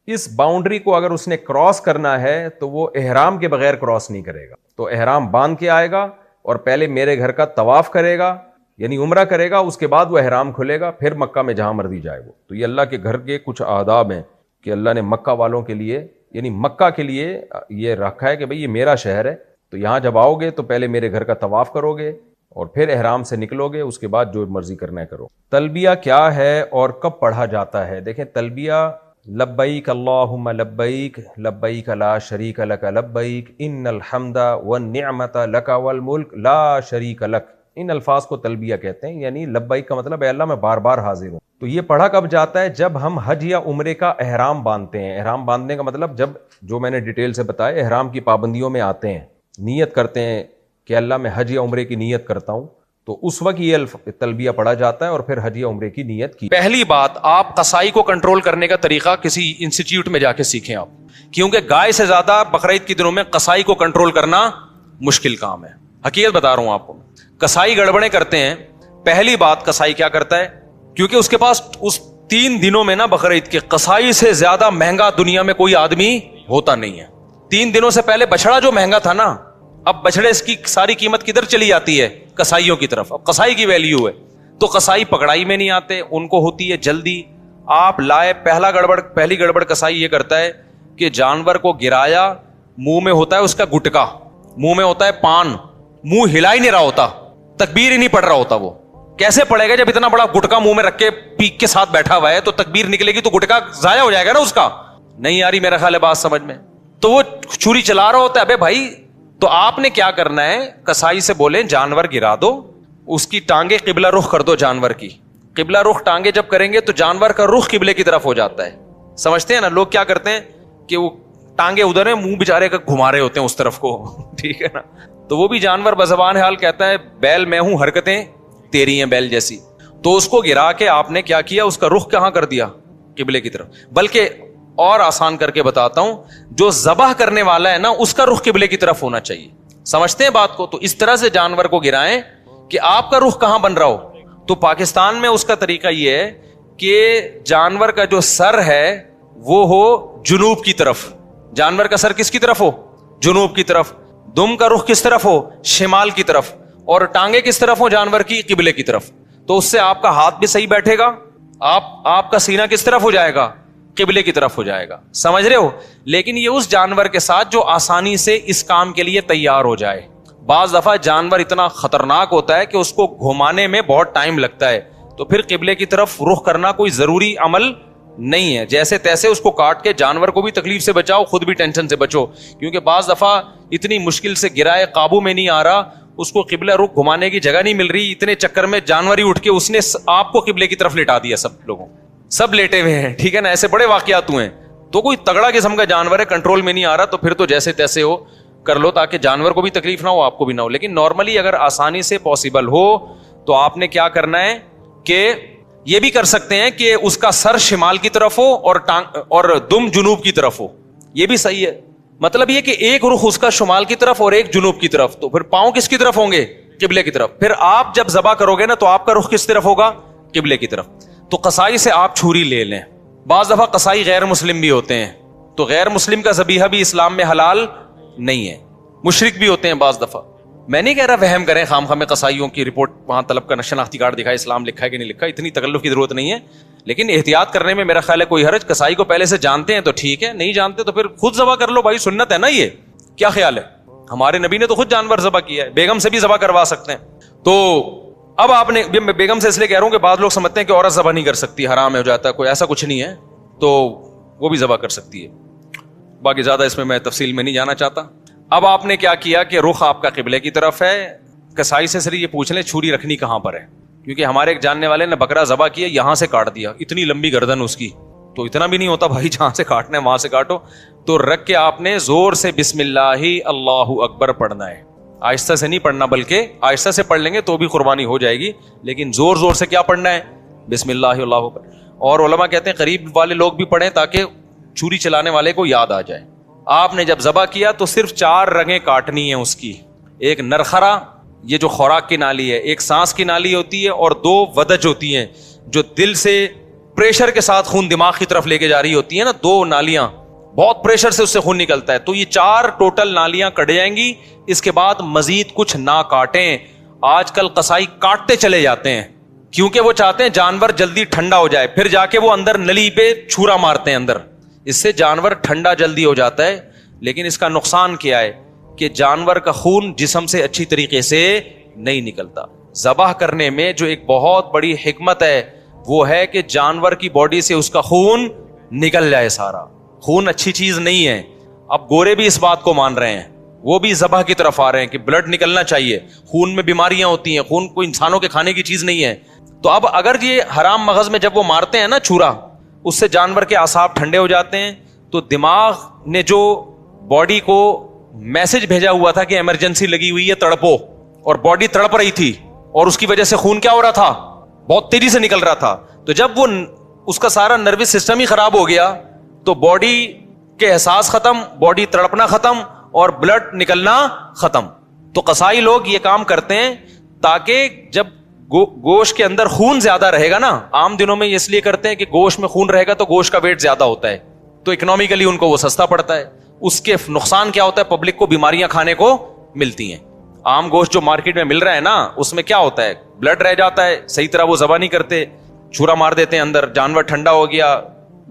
اس باؤنڈری کو اگر اس نے کراس کرنا ہے تو وہ احرام کے بغیر کراس نہیں کرے گا. تو احرام باندھ کے آئے گا اور پہلے میرے گھر کا طواف کرے گا، یعنی عمرہ کرے گا، اس کے بعد وہ احرام کھلے گا، پھر مکہ میں جہاں مرضی جائے وہ. تو یہ اللہ کے گھر کے کچھ آداب ہیں کہ اللہ نے مکہ والوں کے لیے، یعنی مکہ کے لیے یہ رکھا ہے کہ بھئی یہ میرا شہر ہے، تو یہاں جب آؤ گے تو پہلے میرے گھر کا طواف کرو گے اور پھر احرام سے نکلو گے، اس کے بعد جو مرضی کرنا ہے کرو. تلبیہ کیا ہے اور کب پڑھا جاتا ہے؟ دیکھیں، تلبیہ لبیک اللہم لبیک، لبیک لا شریک لک لبیک، ان الحمد والنعمت لک والملک لا شریک لک، ان الفاظ کو تلبیہ کہتے ہیں. یعنی لبیک کا مطلب ہے اللہ میں بار بار حاضر ہوں. تو یہ پڑھا کب جاتا ہے؟ جب ہم حج یا عمرے کا احرام باندھتے ہیں. احرام باندھنے کا مطلب جب، جو میں نے ڈیٹیل سے بتایا، احرام کی پابندیوں میں آتے ہیں، نیت کرتے ہیں کہ اللہ میں حج یا عمرے کی نیت کرتا ہوں، تو اس وقت یہ تلبیہ پڑھا جاتا ہے اور پھر حج یا عمرے کی نیت کی. پہلی بات، آپ قصائی کو کنٹرول کرنے کا طریقہ کسی انسٹیٹیوٹ میں جا کے سیکھیں آپ، کیونکہ گائے سے زیادہ بقرعید کے دنوں میں قصائی کو کنٹرول کرنا مشکل کام ہے. حقیقت بتا رہا ہوں آپ کو. قصائی گڑبڑیں کرتے ہیں. پہلی بات، قصائی کیا کرتا ہے؟ کیونکہ اس کے پاس اس 3 دنوں میں نا بقرعید کے، قصائی سے زیادہ مہنگا دنیا میں کوئی آدمی ہوتا نہیں ہے. 3 دنوں سے پہلے بچڑا جو مہنگا تھا نا، اب بچڑے اس کی ساری قیمت کدھر چلی جاتی ہے؟ قصائیوں کی طرف. اب قصائی کی ویلیو ہے. تو قصائی پکڑائی میں نہیں آتے، ان کو ہوتی ہے جلدی. آپ لائے، پہلی گڑبڑ قصائی یہ کرتا ہے کہ جانور کو گرایا، منہ میں ہوتا ہے اس کا گٹکا، منہ میں ہوتا ہے پان، منہ ہلا ہی نہیں رہا ہوتا، تکبیر ہی نہیں پڑھ رہا ہوتا. وہ کیسے پڑے گا جب اتنا بڑا گٹکا منہ میں رکھ کے پیک کے ساتھ بیٹھا ہوا ہے؟ تو تکبیر نکلے گی تو گٹکا ضائع ہو جائے گا نا اس کا. نہیں آ رہی میرا خیال ہے بات سمجھ میں. تو وہ چھری چلا رہا ہوتا ہے. ابے بھائی، تو آپ نے کیا کرنا ہے؟ قصائی سے بولیں جانور گرا دو، اس کی ٹانگیں قبلہ رخ کر دو. جانور کی قبلہ رخ ٹانگیں جب کریں گے تو جانور کا رخ قبلے کی طرف ہو جاتا ہے. سمجھتے ہیں نا؟ لوگ کیا کرتے ہیں کہ وہ ٹانگیں ادھر ہیں، منہ بیچارے کا گھما رہے ہوتے ہیں اس طرف کو. ٹھیک ہے نا؟ تو وہ بھی جانور بزبان حال کہتا ہے بیل میں ہوں، حرکتیں تیری ہیں بیل جیسی. تو اس کو گرا کے آپ نے کیا کیا؟ اس کا رخ کہاں کر دیا؟ قبلے کی طرف. بلکہ اور آسان کر کے بتاتا ہوں، جو ذبح کرنے والا ہے نا، اس کا رخ قبلے کی طرف ہونا چاہیے. سمجھتے ہیں بات کو؟ تو اس طرح سے جانور کو گرائیں کہ آپ کا رخ کہاں بن رہا ہو؟ تو پاکستان میں اس کا طریقہ یہ ہے کہ جانور کا جو سر ہے وہ ہو جنوب کی طرف, جانور کا سر کس کی طرف ہو, جنوب کی طرف, دم کا رخ کس طرف ہو, شمال کی طرف, اور ٹانگیں کس طرف ہو, جانور کی قبلے کی طرف. تو اس سے آپ کا ہاتھ بھی صحیح بیٹھے گا, آپ کا سینہ کس طرف ہو جائے گا, قبلے کی طرف ہو جائے گا. سمجھ رہے ہو؟ لیکن یہ اس جانور کے ساتھ جو آسانی سے اس کام کے لیے تیار ہو جائے. بعض دفعہ جانور اتنا خطرناک ہوتا ہے کہ اس کو گھمانے میں بہت ٹائم لگتا ہے, تو پھر قبلے کی طرف رخ کرنا کوئی ضروری عمل نہیں ہے. جیسے تیسے اس کو کاٹ کے جانور کو بھی تکلیف سے بچاؤ, خود بھی ٹینشن سے بچو, کیونکہ بعض دفعہ اتنی مشکل سے گرائے, قابو میں نہیں آ رہا, اس کو قبلہ رخ گھمانے کی جگہ نہیں مل رہی, اتنے چکر میں جانور ہی اٹھ کے اس نے آپ کو قبلے کی طرف لٹا دیا. سب لوگوں سب لیٹے ہوئے ہیں, ٹھیک ہے نا, ایسے بڑے واقعات ہوئے ہیں. تو کوئی تگڑا قسم کا جانور ہے, کنٹرول میں نہیں آ رہا, تو پھر تو جیسے تیسے ہو کر لو, تاکہ جانور کو بھی تکلیف نہ ہو, آپ کو بھی نہ ہو. لیکن نارملی اگر آسانی سے پاسبل ہو تو آپ نے کیا کرنا ہے کہ یہ بھی کر سکتے ہیں کہ اس کا سر شمال کی طرف ہو اور دم جنوب کی طرف ہو, یہ بھی صحیح ہے. مطلب یہ کہ ایک رخ اس کا شمال کی طرف اور ایک جنوب کی طرف, تو پھر پاؤں کس کی طرف ہوں گے, قبلے کی طرف. پھر آپ جب ذبح کرو گے نا تو آپ کا رخ کس طرف ہوگا, قبلے کی طرف. تو قصائی سے آپ چھری لے لیں. بعض دفعہ قصائی غیر مسلم بھی ہوتے ہیں, تو غیر مسلم کا ذبیحہ بھی اسلام میں حلال نہیں ہے, مشرک بھی ہوتے ہیں بعض دفعہ. میں نہیں کہہ رہا وہم کریں خام خواہ میں قصائیوں کی رپورٹ وہاں طلب کا شناختی کارڈ دکھائے, اسلام لکھا ہے کہ نہیں لکھا, اتنی تکلف کی ضرورت نہیں ہے. لیکن احتیاط کرنے میں میرا خیال ہے کوئی حرج. قصائی کو پہلے سے جانتے ہیں تو ٹھیک ہے, نہیں جانتے تو پھر خود ذبح کر لو بھائی, سنت ہے نا یہ. کیا خیال ہے؟ ہمارے نبی نے تو خود جانور ذبح کیا ہے, بیگم سے بھی ذبح کروا سکتے ہیں. تو اب آپ نے, بیگم سے اس لیے کہہ رہا ہوں کہ بعض لوگ سمجھتے ہیں کہ عورت ذبح نہیں کر سکتی, حرام ہو جاتا ہے, کوئی ایسا کچھ نہیں ہے, تو وہ بھی ذبح کر سکتی ہے. باقی زیادہ اس میں تفصیل میں نہیں جانا چاہتا. اب آپ نے کیا کیا کہ رخ آپ کا قبلے کی طرف ہے. کسائی سے صرف یہ پوچھ لیں چھری رکھنی کہاں پر ہے, کیونکہ ہمارے ایک جاننے والے نے بکرا ذبح کیا, یہاں سے کاٹ دیا, اتنی لمبی گردن اس کی, تو اتنا بھی نہیں ہوتا بھائی, جہاں سے کاٹنا ہے وہاں سے کاٹو. تو رکھ کے آپ نے زور سے بسم اللہ اللہ اکبر پڑھنا ہے. آہستہ سے نہیں پڑھنا, بلکہ آہستہ سے پڑھ لیں گے تو بھی قربانی ہو جائے گی, لیکن زور زور سے کیا پڑھنا ہے, بسم اللہ اللہ اکبر. اور علماء کہتے ہیں قریب والے لوگ بھی پڑھیں تاکہ چھری چلانے والے کو یاد آ جائے. آپ نے جب ذبح کیا تو صرف 4 رگیں کاٹنی ہیں اس کی. ایک نرخرا, یہ جو خوراک کی نالی ہے, ایک سانس کی نالی ہوتی ہے, اور 2 ودج ہوتی ہیں جو دل سے پریشر کے ساتھ خون دماغ کی طرف لے کے جا رہی ہوتی ہیں نا, 2 نالیاں, بہت پریشر سے اس سے خون نکلتا ہے. تو یہ 4 ٹوٹل نالیاں کٹ جائیں گی. اس کے بعد مزید کچھ نہ کاٹیں. آج کل قصائی کاٹتے چلے جاتے ہیں کیونکہ وہ چاہتے ہیں جانور جلدی ٹھنڈا ہو جائے, پھر جا کے وہ اندر نلی پہ چھرا مارتے ہیں اندر, اس سے جانور ٹھنڈا جلدی ہو جاتا ہے. لیکن اس کا نقصان کیا ہے کہ جانور کا خون جسم سے اچھی طریقے سے نہیں نکلتا. ذبح کرنے میں جو ایک بہت بڑی حکمت ہے وہ ہے کہ جانور کی باڈی سے اس کا خون نکل جائے سارا. خون اچھی چیز نہیں ہے. اب گورے بھی اس بات کو مان رہے ہیں, وہ بھی ذبح کی طرف آ رہے ہیں کہ بلڈ نکلنا چاہیے, خون میں بیماریاں ہوتی ہیں, خون کوئی انسانوں کے کھانے کی چیز نہیں ہے. تو اب اگر یہ حرام مغز میں جب وہ مارتے ہیں نا چھرا, اس سے جانور کے اعصاب ٹھنڈے ہو جاتے ہیں. تو دماغ نے جو باڈی کو میسج بھیجا ہوا تھا کہ ایمرجنسی لگی ہوئی ہے, تڑپو, اور باڈی تڑپ رہی تھی, اور اس کی وجہ سے خون کیا ہو رہا تھا, بہت تیزی سے نکل رہا تھا. تو جب وہ اس کا سارا نروس سسٹم ہی خراب ہو گیا تو باڈی کے احساس ختم, باڈی تڑپنا ختم, اور بلڈ نکلنا ختم. تو قصائی لوگ یہ کام کرتے ہیں تاکہ جب گوشت کے اندر خون زیادہ رہے گا نا, عام دنوں میں اس لیے کرتے ہیں کہ گوشت میں خون رہے گا تو گوشت کا ویٹ زیادہ ہوتا ہے, تو اکنامیکلی ان کو وہ سستا پڑتا ہے. اس کے نقصان کیا ہوتا ہے, پبلک کو بیماریاں کھانے کو ملتی ہیں. عام گوشت جو مارکیٹ میں مل رہا ہے نا, اس میں کیا ہوتا ہے, بلڈ رہ جاتا ہے, صحیح طرح وہ ذبح نہیں کرتے, چھرا مار دیتے ہیں اندر, جانور ٹھنڈا ہو گیا,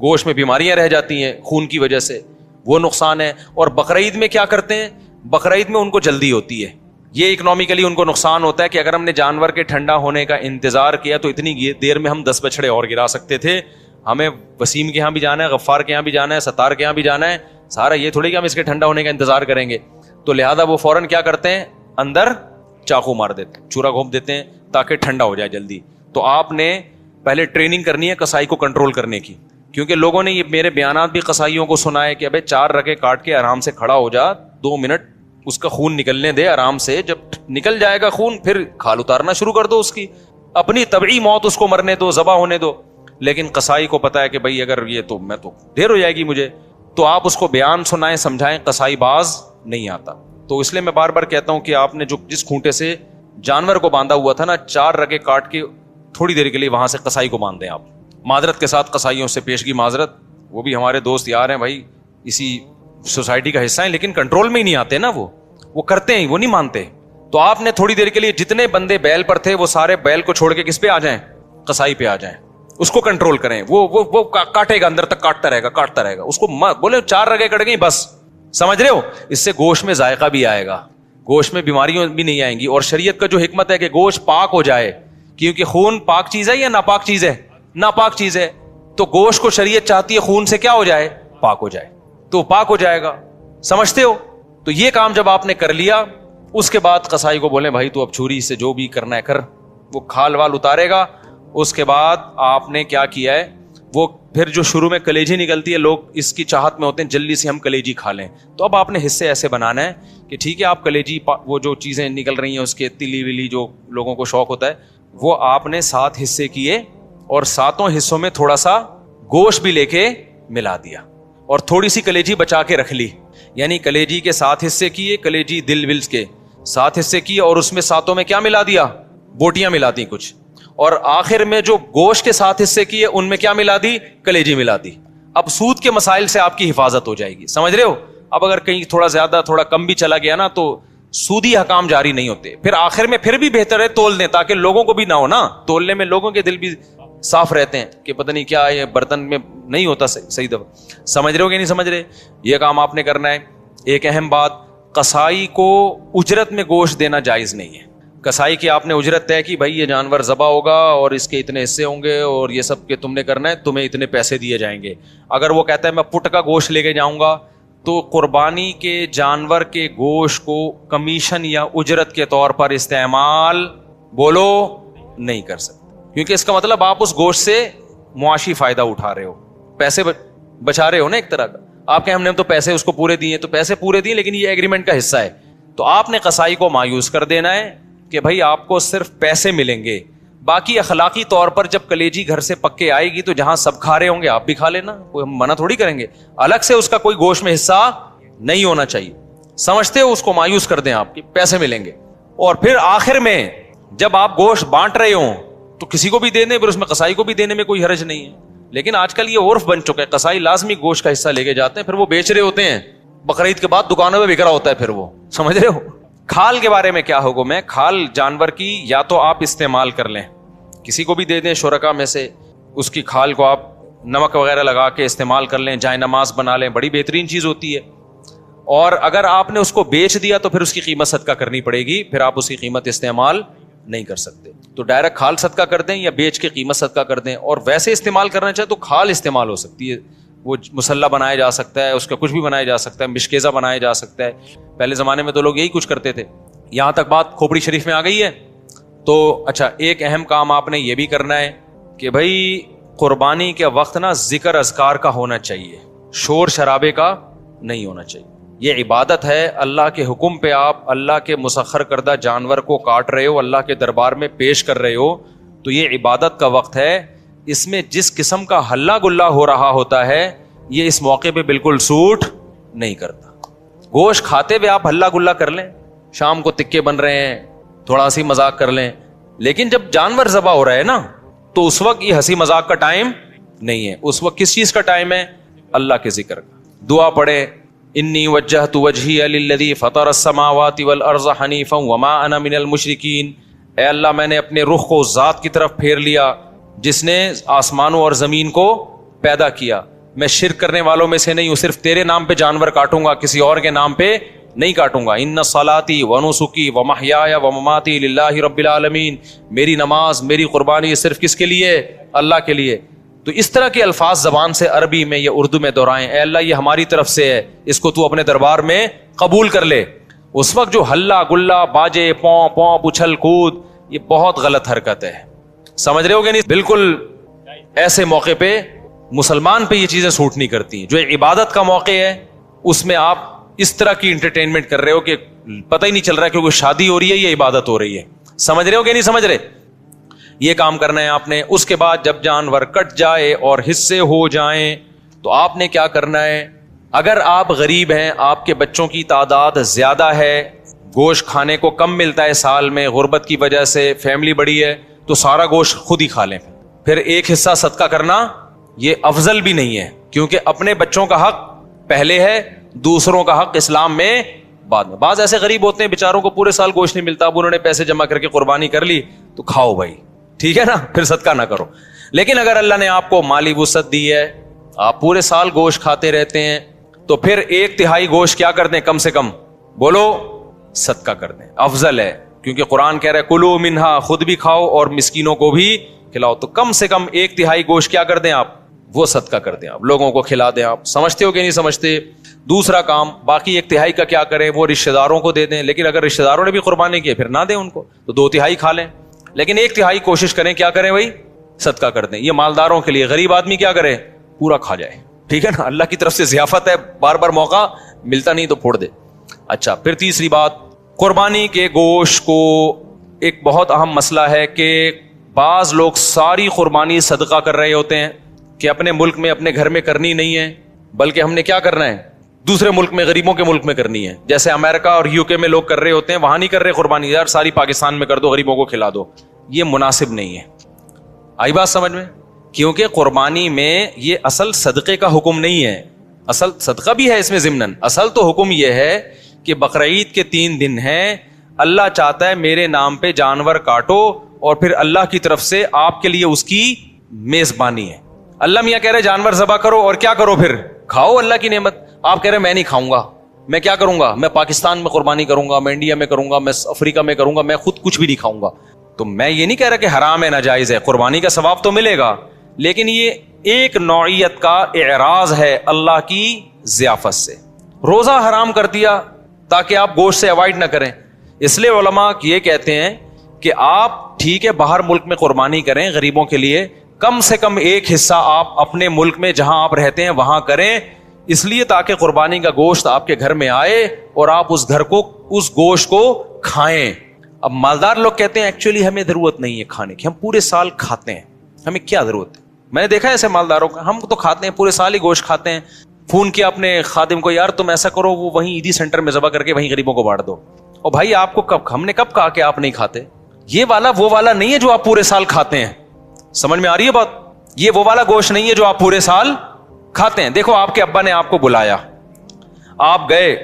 گوشت میں بیماریاں رہ جاتی ہیں خون کی وجہ سے, وہ نقصان ہے. اور بقرعید میں کیا کرتے ہیں, بقرعید میں ان کو جلدی ہوتی ہے, یہ اکنامیکلی ان کو نقصان ہوتا ہے کہ اگر ہم نے جانور کے ٹھنڈا ہونے کا انتظار کیا تو اتنی دیر میں ہم 10 بچڑے اور گرا سکتے تھے. ہمیں وسیم کے یہاں بھی جانا ہے, غفار کے یہاں بھی جانا ہے, ستار کے یہاں بھی جانا ہے, سارا یہ تھوڑی کہ ہم اس کے ٹھنڈا ہونے کا انتظار کریں گے. تو لہذا وہ فوراً کیا کرتے ہیں, اندر چاقو مار دیتے ہیں, چھرا گھونپ دیتے ہیں تاکہ ٹھنڈا ہو جائے جلدی. تو آپ نے پہلے ٹریننگ کرنی ہے قصائی کو کنٹرول کرنے کی, کیونکہ لوگوں نے یہ میرے بیانات بھی قصائیوں کو سنائے کہ ابے 4 رگیں کاٹ کے آرام سے کھڑا ہو جا, 2 منٹ اس کا خون نکلنے دے آرام سے, جب نکل جائے گا خون پھر کھال اتارنا شروع کر دو اس کی, اپنی طبعی موت اس کو مرنے دو, ذبح ہونے دو. لیکن قصائی کو پتا ہے کہ بھائی اگر یہ تو میں تو دیر ہو جائے گی مجھے, تو آپ اس کو بیان سنائیں, سمجھائیں, قصائی باز نہیں آتا. تو اس لیے میں بار بار کہتا ہوں کہ آپ نے جو جس کھونٹے سے جانور کو باندھا ہوا تھا نا, 4 رگیں کاٹ کے تھوڑی دیر کے لیے وہاں سے قصائی کو مان دیں آپ, معذرت کے ساتھ قصائیوں سے پیشگی معذرت, وہ بھی ہمارے دوست یار ہیں بھائی, اسی سوسائٹی کا حصہ ہیں, لیکن کنٹرول میں ہی نہیں آتے نا, وہ کرتے ہیں, وہ نہیں مانتے. تو آپ نے تھوڑی دیر کے لیے جتنے بندے بیل پر تھے وہ سارے بیل کو چھوڑ کے کس پہ آ جائیں, قصائی پہ آ جائیں, اس کو کنٹرول کریں. وہ کاٹے گا, اندر تک کاٹتا رہے گا, اس کو بولے 4 رگیں کٹ گئی بس, سمجھ رہے ہو, اس سے گوشت میں ذائقہ بھی آئے گا, گوشت میں بیماریاں بھی نہیں آئیں گی. اور شریعت کا جو حکمت ہے کہ گوشت پاک ہو جائے, کیونکہ خون پاک چیز ہے یا ناپاک چیز ہے, ناپاک چیز ہے, تو گوشت کو شریعت چاہتی ہے خون سے کیا ہو جائے, پاک ہو جائے, تو پاک ہو جائے گا, سمجھتے ہو. تو یہ کام جب آپ نے کر لیا, اس کے بعد قصائی کو بولیں بھائی تو اب چھری سے جو بھی کرنا ہے کر, وہ کھال وال اتارے گا. اس کے بعد آپ نے کیا کیا ہے, وہ پھر جو شروع میں کلیجی نکلتی ہے, لوگ اس کی چاہت میں ہوتے ہیں جلدی سے ہم کلیجی کھا لیں, تو اب آپ نے حصے ایسے بنانا ہے کہ ٹھیک ہے آپ کلیجی, وہ جو چیزیں نکل رہی ہیں اس کے تلی ولی جو لوگوں کو شوق ہوتا ہے, وہ آپ نے 7 حصے کیے اور 7 حصوں میں تھوڑا سا گوشت بھی لے کے ملا دیا اور تھوڑی سی کلیجی بچا کے رکھ لی. یعنی کلیجی کے 7 حصے کیے, کلیجی دل ولز کے 7 حصے کیے, اور اس میں 7 میں کیا ملا دیا, بوٹیاں ملا دی کچھ, اور آخر میں جو گوشت کے 7 حصے کیے ان میں کیا ملا دی, کلیجی ملا دی. اب سود کے مسائل سے آپ کی حفاظت ہو جائے گی, سمجھ رہے ہو. اب اگر کہیں تھوڑا زیادہ تھوڑا کم بھی چلا گیا نا تو سودی حکام جاری نہیں ہوتے. پھر آخر میں پھر بھی بہتر ہے تول دیں, تاکہ لوگوں کو بھی نہ ہو نا, تولنے میں لوگوں کے دل بھی صاف رہتے ہیں کہ پتہ نہیں کیا یہ برتن میں نہیں ہوتا صحیح دفعہ, سمجھ رہے ہو کہ نہیں سمجھ رہے. یہ کام آپ نے کرنا ہے. ایک اہم بات, قصائی کو اجرت میں گوشت دینا جائز نہیں ہے. قصائی کی آپ نے اجرت طے کی, بھائی یہ جانور ذبح ہوگا اور اس کے اتنے حصے ہوں گے اور یہ سب کے تم نے کرنا ہے, تمہیں اتنے پیسے دیے جائیں گے. اگر وہ کہتا ہے میں پٹ کا گوشت لے کے جاؤں گا, تو قربانی کے جانور کے گوشت کو کمیشن یا اجرت کے طور پر استعمال بولو نہیں کر سکتے, کیونکہ اس کا مطلب آپ اس گوشت سے معاشی فائدہ اٹھا رہے ہو, پیسے بچا رہے ہو نا ایک طرح کا. آپ کہ ہم نے تو پیسے اس کو پورے دیے, تو پیسے پورے دیے لیکن یہ ایگریمنٹ کا حصہ ہے. تو آپ نے قصائی کو مایوس کر دینا ہے کہ بھائی آپ کو صرف پیسے ملیں گے, باقی اخلاقی طور پر جب کلیجی گھر سے پک کے آئے گی تو جہاں سب کھا رہے ہوں گے آپ بھی کھا لینا, کوئی ہم منع تھوڑی کریں گے. الگ سے اس کا کوئی گوشت میں حصہ نہیں ہونا چاہیے, سمجھتے ہو. اس کو مایوس کر دیں آپ کی, پیسے ملیں گے. اور پھر آخر میں جب آپ گوشت بانٹ رہے ہوں تو کسی کو بھی دے دیں, پھر اس میں قصائی کو بھی دینے میں کوئی حرج نہیں ہے. لیکن آج کل یہ عرف بن چکا ہے, قصائی لازمی گوشت کا حصہ لے کے جاتے ہیں, پھر وہ بیچ رہے ہوتے ہیں, بقرعید کے بعد دکانوں میں بک رہا ہوتا ہے, پھر وہ, سمجھ رہے ہو. کھال کے بارے میں کیا حکم ہے, کھال جانور کی یا تو آپ استعمال کر لیں, کسی کو بھی دے دیں شرکا میں سے, اس کی کھال کو آپ نمک وغیرہ لگا کے استعمال کر لیں, جائے نماز بنا لیں, بڑی بہترین چیز ہوتی ہے. اور اگر آپ نے اس کو بیچ دیا تو پھر اس کی قیمت صدقہ کرنی پڑے گی, پھر آپ اس کی قیمت استعمال نہیں کر سکتے. تو ڈائریکٹ کھال صدقہ کر دیں یا بیچ کے قیمت صدقہ کر دیں. اور ویسے استعمال کرنا چاہے تو کھال استعمال ہو سکتی ہے, وہ مسلح بنایا جا سکتا ہے, اس کا کچھ بھی بنایا جا سکتا ہے, مشکیزہ بنایا جا سکتا ہے. پہلے زمانے میں تو لوگ یہی کچھ کرتے تھے. یہاں تک بات کھوپڑی شریف میں آ گئی ہے. تو اچھا, ایک اہم کام آپ نے یہ بھی کرنا ہے کہ بھائی قربانی کے وقت نا ذکر اذکار کا ہونا چاہیے, شور شرابے کا نہیں ہونا چاہیے. یہ عبادت ہے, اللہ کے حکم پہ آپ اللہ کے مسخر کردہ جانور کو کاٹ رہے ہو, اللہ کے دربار میں پیش کر رہے ہو, تو یہ عبادت کا وقت ہے. اس میں جس قسم کا ہلا گلا ہو رہا ہوتا ہے یہ اس موقع پہ بالکل سوٹ نہیں کرتا. گوشت کھاتے ہوئے آپ ہلا گلا کر لیں, شام کو تکے بن رہے ہیں, تھوڑا سی مذاق کر لیں, لیکن جب جانور ذبح ہو رہا ہے نا تو اس وقت یہ ہنسی مذاق کا ٹائم نہیں ہے. اس وقت کس چیز کا ٹائم ہے, اللہ کے ذکر کا. دعا پڑھے, انی وجہت وجہی للذی فطر السماوات والارض حنیفا وما انا من المشرکین. اے اللہ میں نے اپنے رخ کو اس ذات کی طرف پھیر لیا جس نے آسمانوں اور زمین کو پیدا کیا, میں شرک کرنے والوں میں سے نہیں ہوں, صرف تیرے نام پہ جانور کاٹوں گا, کسی اور کے نام پہ نہیں کاٹوں گا. ان صلاتی ونسکی ومحیایا ومماتی للہ رب العالمین, میری نماز میری قربانی صرف کس کے لیے, اللہ کے لیے. تو اس طرح کے الفاظ زبان سے عربی میں یا اردو میں دہرائیں, اے اللہ یہ ہماری طرف سے ہے, اس کو تو اپنے دربار میں قبول کر لے. اس وقت جو ہلا گلا باجے پوں پوں اچھل کود, یہ بہت غلط حرکت ہے, سمجھ رہے ہو کہ نہیں. بالکل ایسے موقع پہ مسلمان پہ یہ چیزیں سوٹ نہیں کرتی. جو عبادت کا موقع ہے اس میں آپ اس طرح کی انٹرٹینمنٹ کر رہے ہو کہ پتہ ہی نہیں چل رہا ہے کہ کوئی شادی ہو رہی ہے یا عبادت ہو رہی ہے, سمجھ رہے ہو کہ نہیں سمجھ رہے. یہ کام کرنا ہے آپ نے. اس کے بعد جب جانور کٹ جائے اور حصے ہو جائیں تو آپ نے کیا کرنا ہے, اگر آپ غریب ہیں, آپ کے بچوں کی تعداد زیادہ ہے, گوشت کھانے کو کم ملتا ہے سال میں غربت کی وجہ سے, فیملی بڑی ہے, تو سارا گوشت خود ہی کھا لیں. پھر ایک حصہ صدقہ کرنا یہ افضل بھی نہیں ہے, کیونکہ اپنے بچوں کا حق پہلے ہے, دوسروں کا حق اسلام میں بعد میں. بعض ایسے غریب ہوتے ہیں بیچاروں کو پورے سال گوشت نہیں ملتا, اب انہوں نے پیسے جمع کر کے قربانی کر لی تو کھاؤ بھائی, ٹھیک ہے نا, پھر صدقہ نہ کرو. لیکن اگر اللہ نے آپ کو مالی وسعت دی ہے, آپ پورے سال گوشت کھاتے رہتے ہیں, تو پھر 1/3 گوشت کیا کر دیں, کم سے کم بولو صدقہ کر دیں, افضل ہے. کیونکہ قرآن کہہ رہا ہے کلو منہا, خود بھی کھاؤ اور مسکینوں کو بھی کھلاؤ. تو کم سے کم 1/3 گوشت کیا کر دیں آپ, وہ صدقہ کر دیں, آپ لوگوں کو کھلا دیں. آپ سمجھتے ہو کہ نہیں سمجھتے؟ دوسرا کام, باقی 1/3 کا کیا کریں, وہ رشتہ داروں کو دے دیں. لیکن اگر رشتہ داروں نے بھی قربانی کی پھر نہ دیں ان کو, تو 2/3 کھا لیں. لیکن 1/3 کوشش کریں کیا کریں بھائی, صدقہ کر دیں. یہ مالداروں کے لیے, غریب آدمی کیا کرے, پورا کھا جائے, ٹھیک ہے نا. اللہ کی طرف سے ضیافت ہے, بار بار موقع ملتا نہیں تو پھوڑ دے. اچھا, پھر تیسری بات, قربانی کے گوشت کو ایک بہت اہم مسئلہ ہے کہ بعض لوگ ساری قربانی صدقہ کر رہے ہوتے ہیں کہ اپنے ملک میں اپنے گھر میں کرنی نہیں ہے, بلکہ ہم نے کیا کرنا ہے, دوسرے ملک میں, غریبوں کے ملک میں کرنی ہے. جیسے امریکہ اور UK میں لوگ کر رہے ہوتے ہیں, وہاں نہیں کر رہے قربانی, یار ساری پاکستان میں کر دو, غریبوں کو کھلا دو. یہ مناسب نہیں ہے. آئی بات سمجھ میں؟ کیونکہ قربانی میں یہ اصل صدقے کا حکم نہیں ہے, اصل صدقہ بھی ہے اس میں ضمناً, اصل تو حکم یہ ہے کہ بقرعید کے 3 دن ہیں, اللہ چاہتا ہے میرے نام پہ جانور کاٹو, اور پھر اللہ کی طرف سے آپ کے لیے اس کی میزبانی ہے. اللہ میاں کہہ رہے جانور ذبح کرو اور کیا کرو, پھر کھاؤ اللہ کی نعمت. آپ کہہ رہے میں نہیں کھاؤں گا, میں کیا کروں گا, میں پاکستان میں قربانی کروں گا, میں انڈیا میں کروں گا, میں افریقہ میں کروں گا, میں خود کچھ بھی نہیں کھاؤں گا. تو میں یہ نہیں کہہ رہا کہ حرام ہے, ناجائز ہے, قربانی کا ثواب تو ملے گا, لیکن یہ ایک نوعیت کا اعراض ہے اللہ کی ضیافت سے. روزہ حرام کر دیا تاکہ آپ گوشت سے اوائڈ نہ کریں. اس لیے علماء یہ کہتے ہیں کہ آپ ٹھیک ہے باہر ملک میں قربانی کریں غریبوں کے لیے, کم سے کم ایک حصہ آپ اپنے ملک میں جہاں آپ رہتے ہیں وہاں کریں, اس لیے تاکہ قربانی کا گوشت آپ کے گھر میں آئے اور آپ اس گھر کو, اس گوشت کو کھائیں. اب مالدار لوگ کہتے ہیں ایکچولی ہمیں ضرورت نہیں ہے کھانے کی, ہم پورے سال کھاتے ہیں, ہمیں کیا ضرورت ہے. میں نے دیکھا ہے ایسے مالداروں کا, ہم تو کھاتے ہیں پورے سال ہی گوشت کھاتے ہیں. فون کیا اپنے خادم کو, یار تم ایسا کرو وہ وہیں عیدی سینٹر میں ذبح کر کے وہیں غریبوں کو بانٹ دو. اور بھائی آپ کو کب, ہم نے کب کہا کہ آپ نہیں کھاتے؟ یہ والا وہ والا نہیں ہے جو آپ پورے سال کھاتے ہیں. سمجھ میں آ رہی ہے بات؟ یہ وہ والا گوشت نہیں ہے جو آپ پورے سال کھاتے ہیں. دیکھو آپ کے ابا نے آپ کو بلایا, آپ گئے,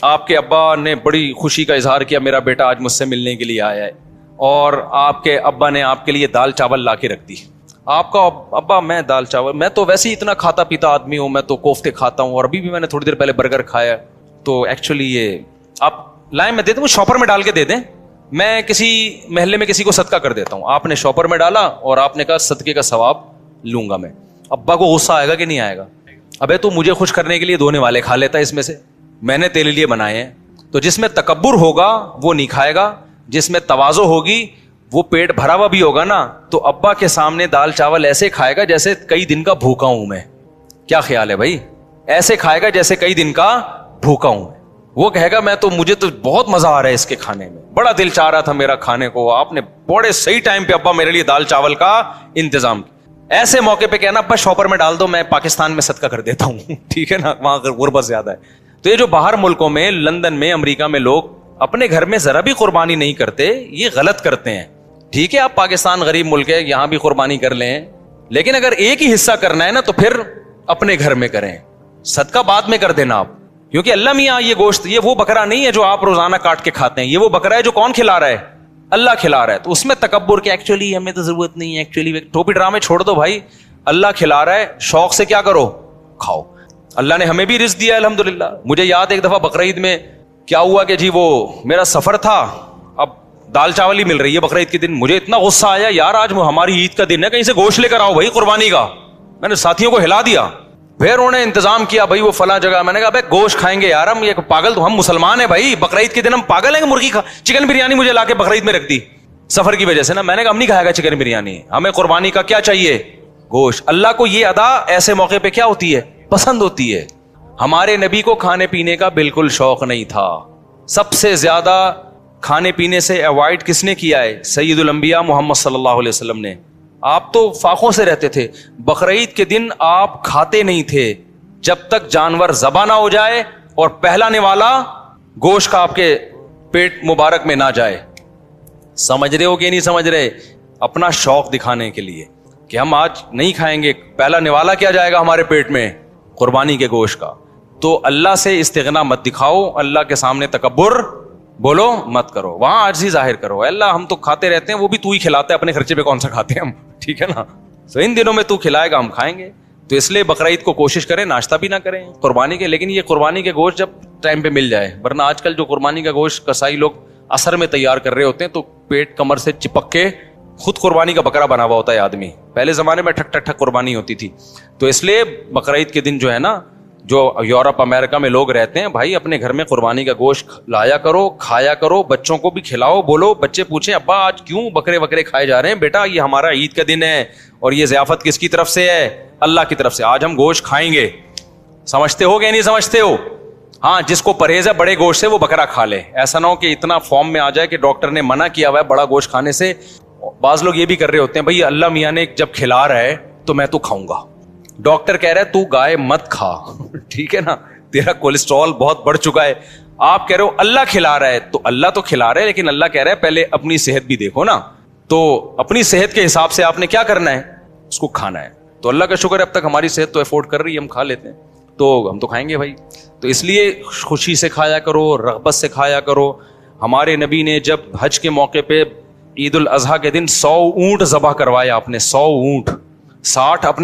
آپ کے ابا نے بڑی خوشی کا اظہار کیا میرا بیٹا آج مجھ سے ملنے کے لیے آیا ہے, اور آپ کے ابا نے آپ کے لیے دال چاول لا کے رکھ دی. آپ کا ابا میں دال چاول, میں تو ویسے ہی اتنا کھاتا پیتا آدمی ہوں, میں تو کوفتے کھاتا ہوں, اور ابھی بھی میں نے تھوڑی دیر پہلے برگر کھایا, تو ایکچولی یہ آپ لائیں میں دے دوں, شاپر میں ڈال کے دے دیں, میں کسی محلے میں کسی کو صدقہ کر دیتا ہوں. آپ نے شاپر میں ڈالا اور آپ نے کہا صدقے کا ثواب لوں گا میں. ابا کو غصہ آئے گا کہ نہیں آئے گا؟ ابے تو مجھے خوش کرنے کے لیے دھونے والے کھا لیتا ہے اس میں سے, میں نے تیرے لیے بنائے ہیں. تو جس میں تکبر ہوگا وہ نہیں کھائے گا, جس میں تواضع ہوگی وہ پیٹ بھرا ہوا بھی ہوگا نا, تو ابا کے سامنے دال چاول ایسے کھائے گا جیسے کئی دن کا بھوکا ہوں میں. کیا خیال ہے بھائی؟ ایسے کھائے گا جیسے کئی دن کا بھوکا ہوں میں. وہ کہے گا میں تو, مجھے تو بہت مزہ آ رہا ہے اس کے کھانے میں, بڑا دل چاہ رہا تھا میرا کھانے کو, آپ نے بڑے صحیح ٹائم پہ ابا میرے لیے دال چاول کا انتظام کیا. ایسے موقع پہ کہنا ابا شاپر میں ڈال دو, میں پاکستان میں صدقہ کر دیتا ہوں, ٹھیک ہے نا, وہاں غربت زیادہ ہے. تو یہ جو باہر ملکوں میں, لندن میں, امریکہ میں لوگ اپنے گھر میں ذرا بھی قربانی نہیں کرتے, یہ غلط کرتے ہیں. ٹھیک ہے آپ پاکستان غریب ملک ہے, یہاں بھی قربانی کر لیں, لیکن اگر ایک ہی حصہ کرنا ہے نا تو پھر اپنے گھر میں کریں, صدقہ بعد میں کر دینا آپ. کیونکہ اللہ میاں یہ گوشت, یہ وہ بکرا نہیں ہے جو آپ روزانہ کاٹ کے کھاتے ہیں, یہ وہ بکرا ہے جو کون کھلا رہا ہے, اللہ کھلا رہا ہے. تو اس میں تکبر کہ ایکچولی ہمیں تو ضرورت نہیں ہے, ایکچولی ٹوپی ڈرامے چھوڑ دو بھائی, اللہ کھلا رہا ہے, شوق سے کیا کرو, کھاؤ. اللہ نے ہمیں بھی رزق دیا الحمدللہ. مجھے یاد ایک دفعہ بقرعید میں کیا ہوا کہ جی وہ میرا سفر تھا, اب دال چاول ہی مل رہی ہے بقرعید کے دن. مجھے اتنا غصہ آیا, یار آج ہماری عید کا دن ہے, کہیں سے گوشت لے کر آؤ بھائی قربانی کا. میں نے ساتھیوں کو ہلا دیا, پھر انہوں نے انتظام کیا بھائی وہ فلاں جگہ. میں نے کہا بھائی گوشت کھائیں گے یار ہم, یہ پاگل, تو ہم مسلمان ہیں بھائی, بقرعید کے دن ہم پاگل ہیں کہ مرغی چکن بریانی مجھے لا کے بقرعید میں رکھ دی سفر کی وجہ سے نا. میں نے کہا ہم نہیں کھائے گا چکن بریانی, ہمیں قربانی کا کیا چاہیے, گوشت. اللہ کو یہ ادا ایسے موقع پہ کیا ہوتی ہے, پسند ہوتی ہے. ہمارے نبی کو کھانے پینے کا بالکل شوق نہیں تھا. سب سے زیادہ کھانے پینے سے اوائڈ کس نے کیا ہے, سید الانبیاء محمد صلی اللہ علیہ وسلم نے. آپ تو فاقوں سے رہتے تھے. بقرعید کے دن آپ کھاتے نہیں تھے جب تک جانور ذبح نہ ہو جائے اور پہلا نوالا گوشت کا آپ کے پیٹ مبارک میں نہ جائے. سمجھ رہے ہو کہ نہیں سمجھ رہے؟ اپنا شوق دکھانے کے لیے کہ ہم آج نہیں کھائیں گے. پہلا نوالا کیا جائے گا ہمارے پیٹ میں؟ قربانی کے گوشت کا. تو اللہ سے استغنا مت دکھاؤ, اللہ کے سامنے تکبر بولو مت کرو, وہاں عاجزی ظاہر کرو. اللہ ہم تو کھاتے رہتے ہیں, وہ بھی تو ہی کھلاتا ہے, اپنے خرچے پہ کون سا کھاتے ہیں ہم, ٹھیک ہے نا. تو ان دنوں میں تو کھلائے گا, ہم کھائیں گے. تو اس لیے بقرعید کو کوشش کریں ناشتہ بھی نہ کریں قربانی کے, لیکن یہ قربانی کے گوشت جب ٹائم پہ مل جائے. ورنہ آج کل جو قربانی کا گوشت کسائی لوگ اثر میں تیار کر رہے ہوتے ہیں تو پیٹ کمر سے چپک کے خود قربانی کا بکرا بنا ہوا ہوتا ہے آدمی. پہلے زمانے میں ٹھک ٹھک ٹھک قربانی ہوتی تھی. تو اس لیے بقرعید کے دن جو ہے نا, جو یورپ امریکہ میں لوگ رہتے ہیں, بھائی اپنے گھر میں قربانی کا گوشت لایا کرو, کھایا کرو, بچوں کو بھی کھلاؤ. بولو, بچے پوچھیں ابا آج کیوں بکرے کھائے جا رہے ہیں؟ بیٹا یہ ہمارا عید کا دن ہے اور یہ ضیافت کس کی طرف سے ہے؟ اللہ کی طرف سے. آج ہم گوشت کھائیں گے. سمجھتے ہو کہ نہیں سمجھتے ہو؟ ہاں, جس کو پرہیز ہے بڑے گوشت سے وہ بکرا کھا لے. ایسا نہ ہو کہ اتنا فارم میں آ جائے کہ ڈاکٹر نے منع کیا ہوا ہے بڑا گوشت کھانے سے. بعض لوگ یہ بھی کر رہے ہوتے ہیں, بھائی اللہ میاں نے جب کھلا رہا ہے تو میں تو کھاؤں گا. ڈاکٹر کہہ رہا ہے تو گائے مت کھا, ٹھیک ہے نا, تیرا کولیسٹرول بہت بڑھ چکا ہے. آپ کہہ رہے ہو اللہ کھلا رہا ہے, تو اللہ تو کھلا رہا ہے, لیکن اللہ کہہ رہا ہے پہلے اپنی صحت بھی دیکھو نا. تو اپنی صحت کے حساب سے آپ نے کیا کرنا ہے؟ اس کو کھانا ہے. تو اللہ کا شکر ہے اب تک ہماری صحت تو افورڈ کر رہی ہے, ہم کھا لیتے ہیں, تو ہم تو کھائیں گے بھائی. تو اس لیے خوشی سے کھایا کرو, رغبت سے کھایا کرو. ہمارے نبی نے جب حج کے موقع پہ عید الاضحیٰ کے دن 100 اونٹ ذبح کروائے آپ نے, 100 اونٹ, 60 اپنے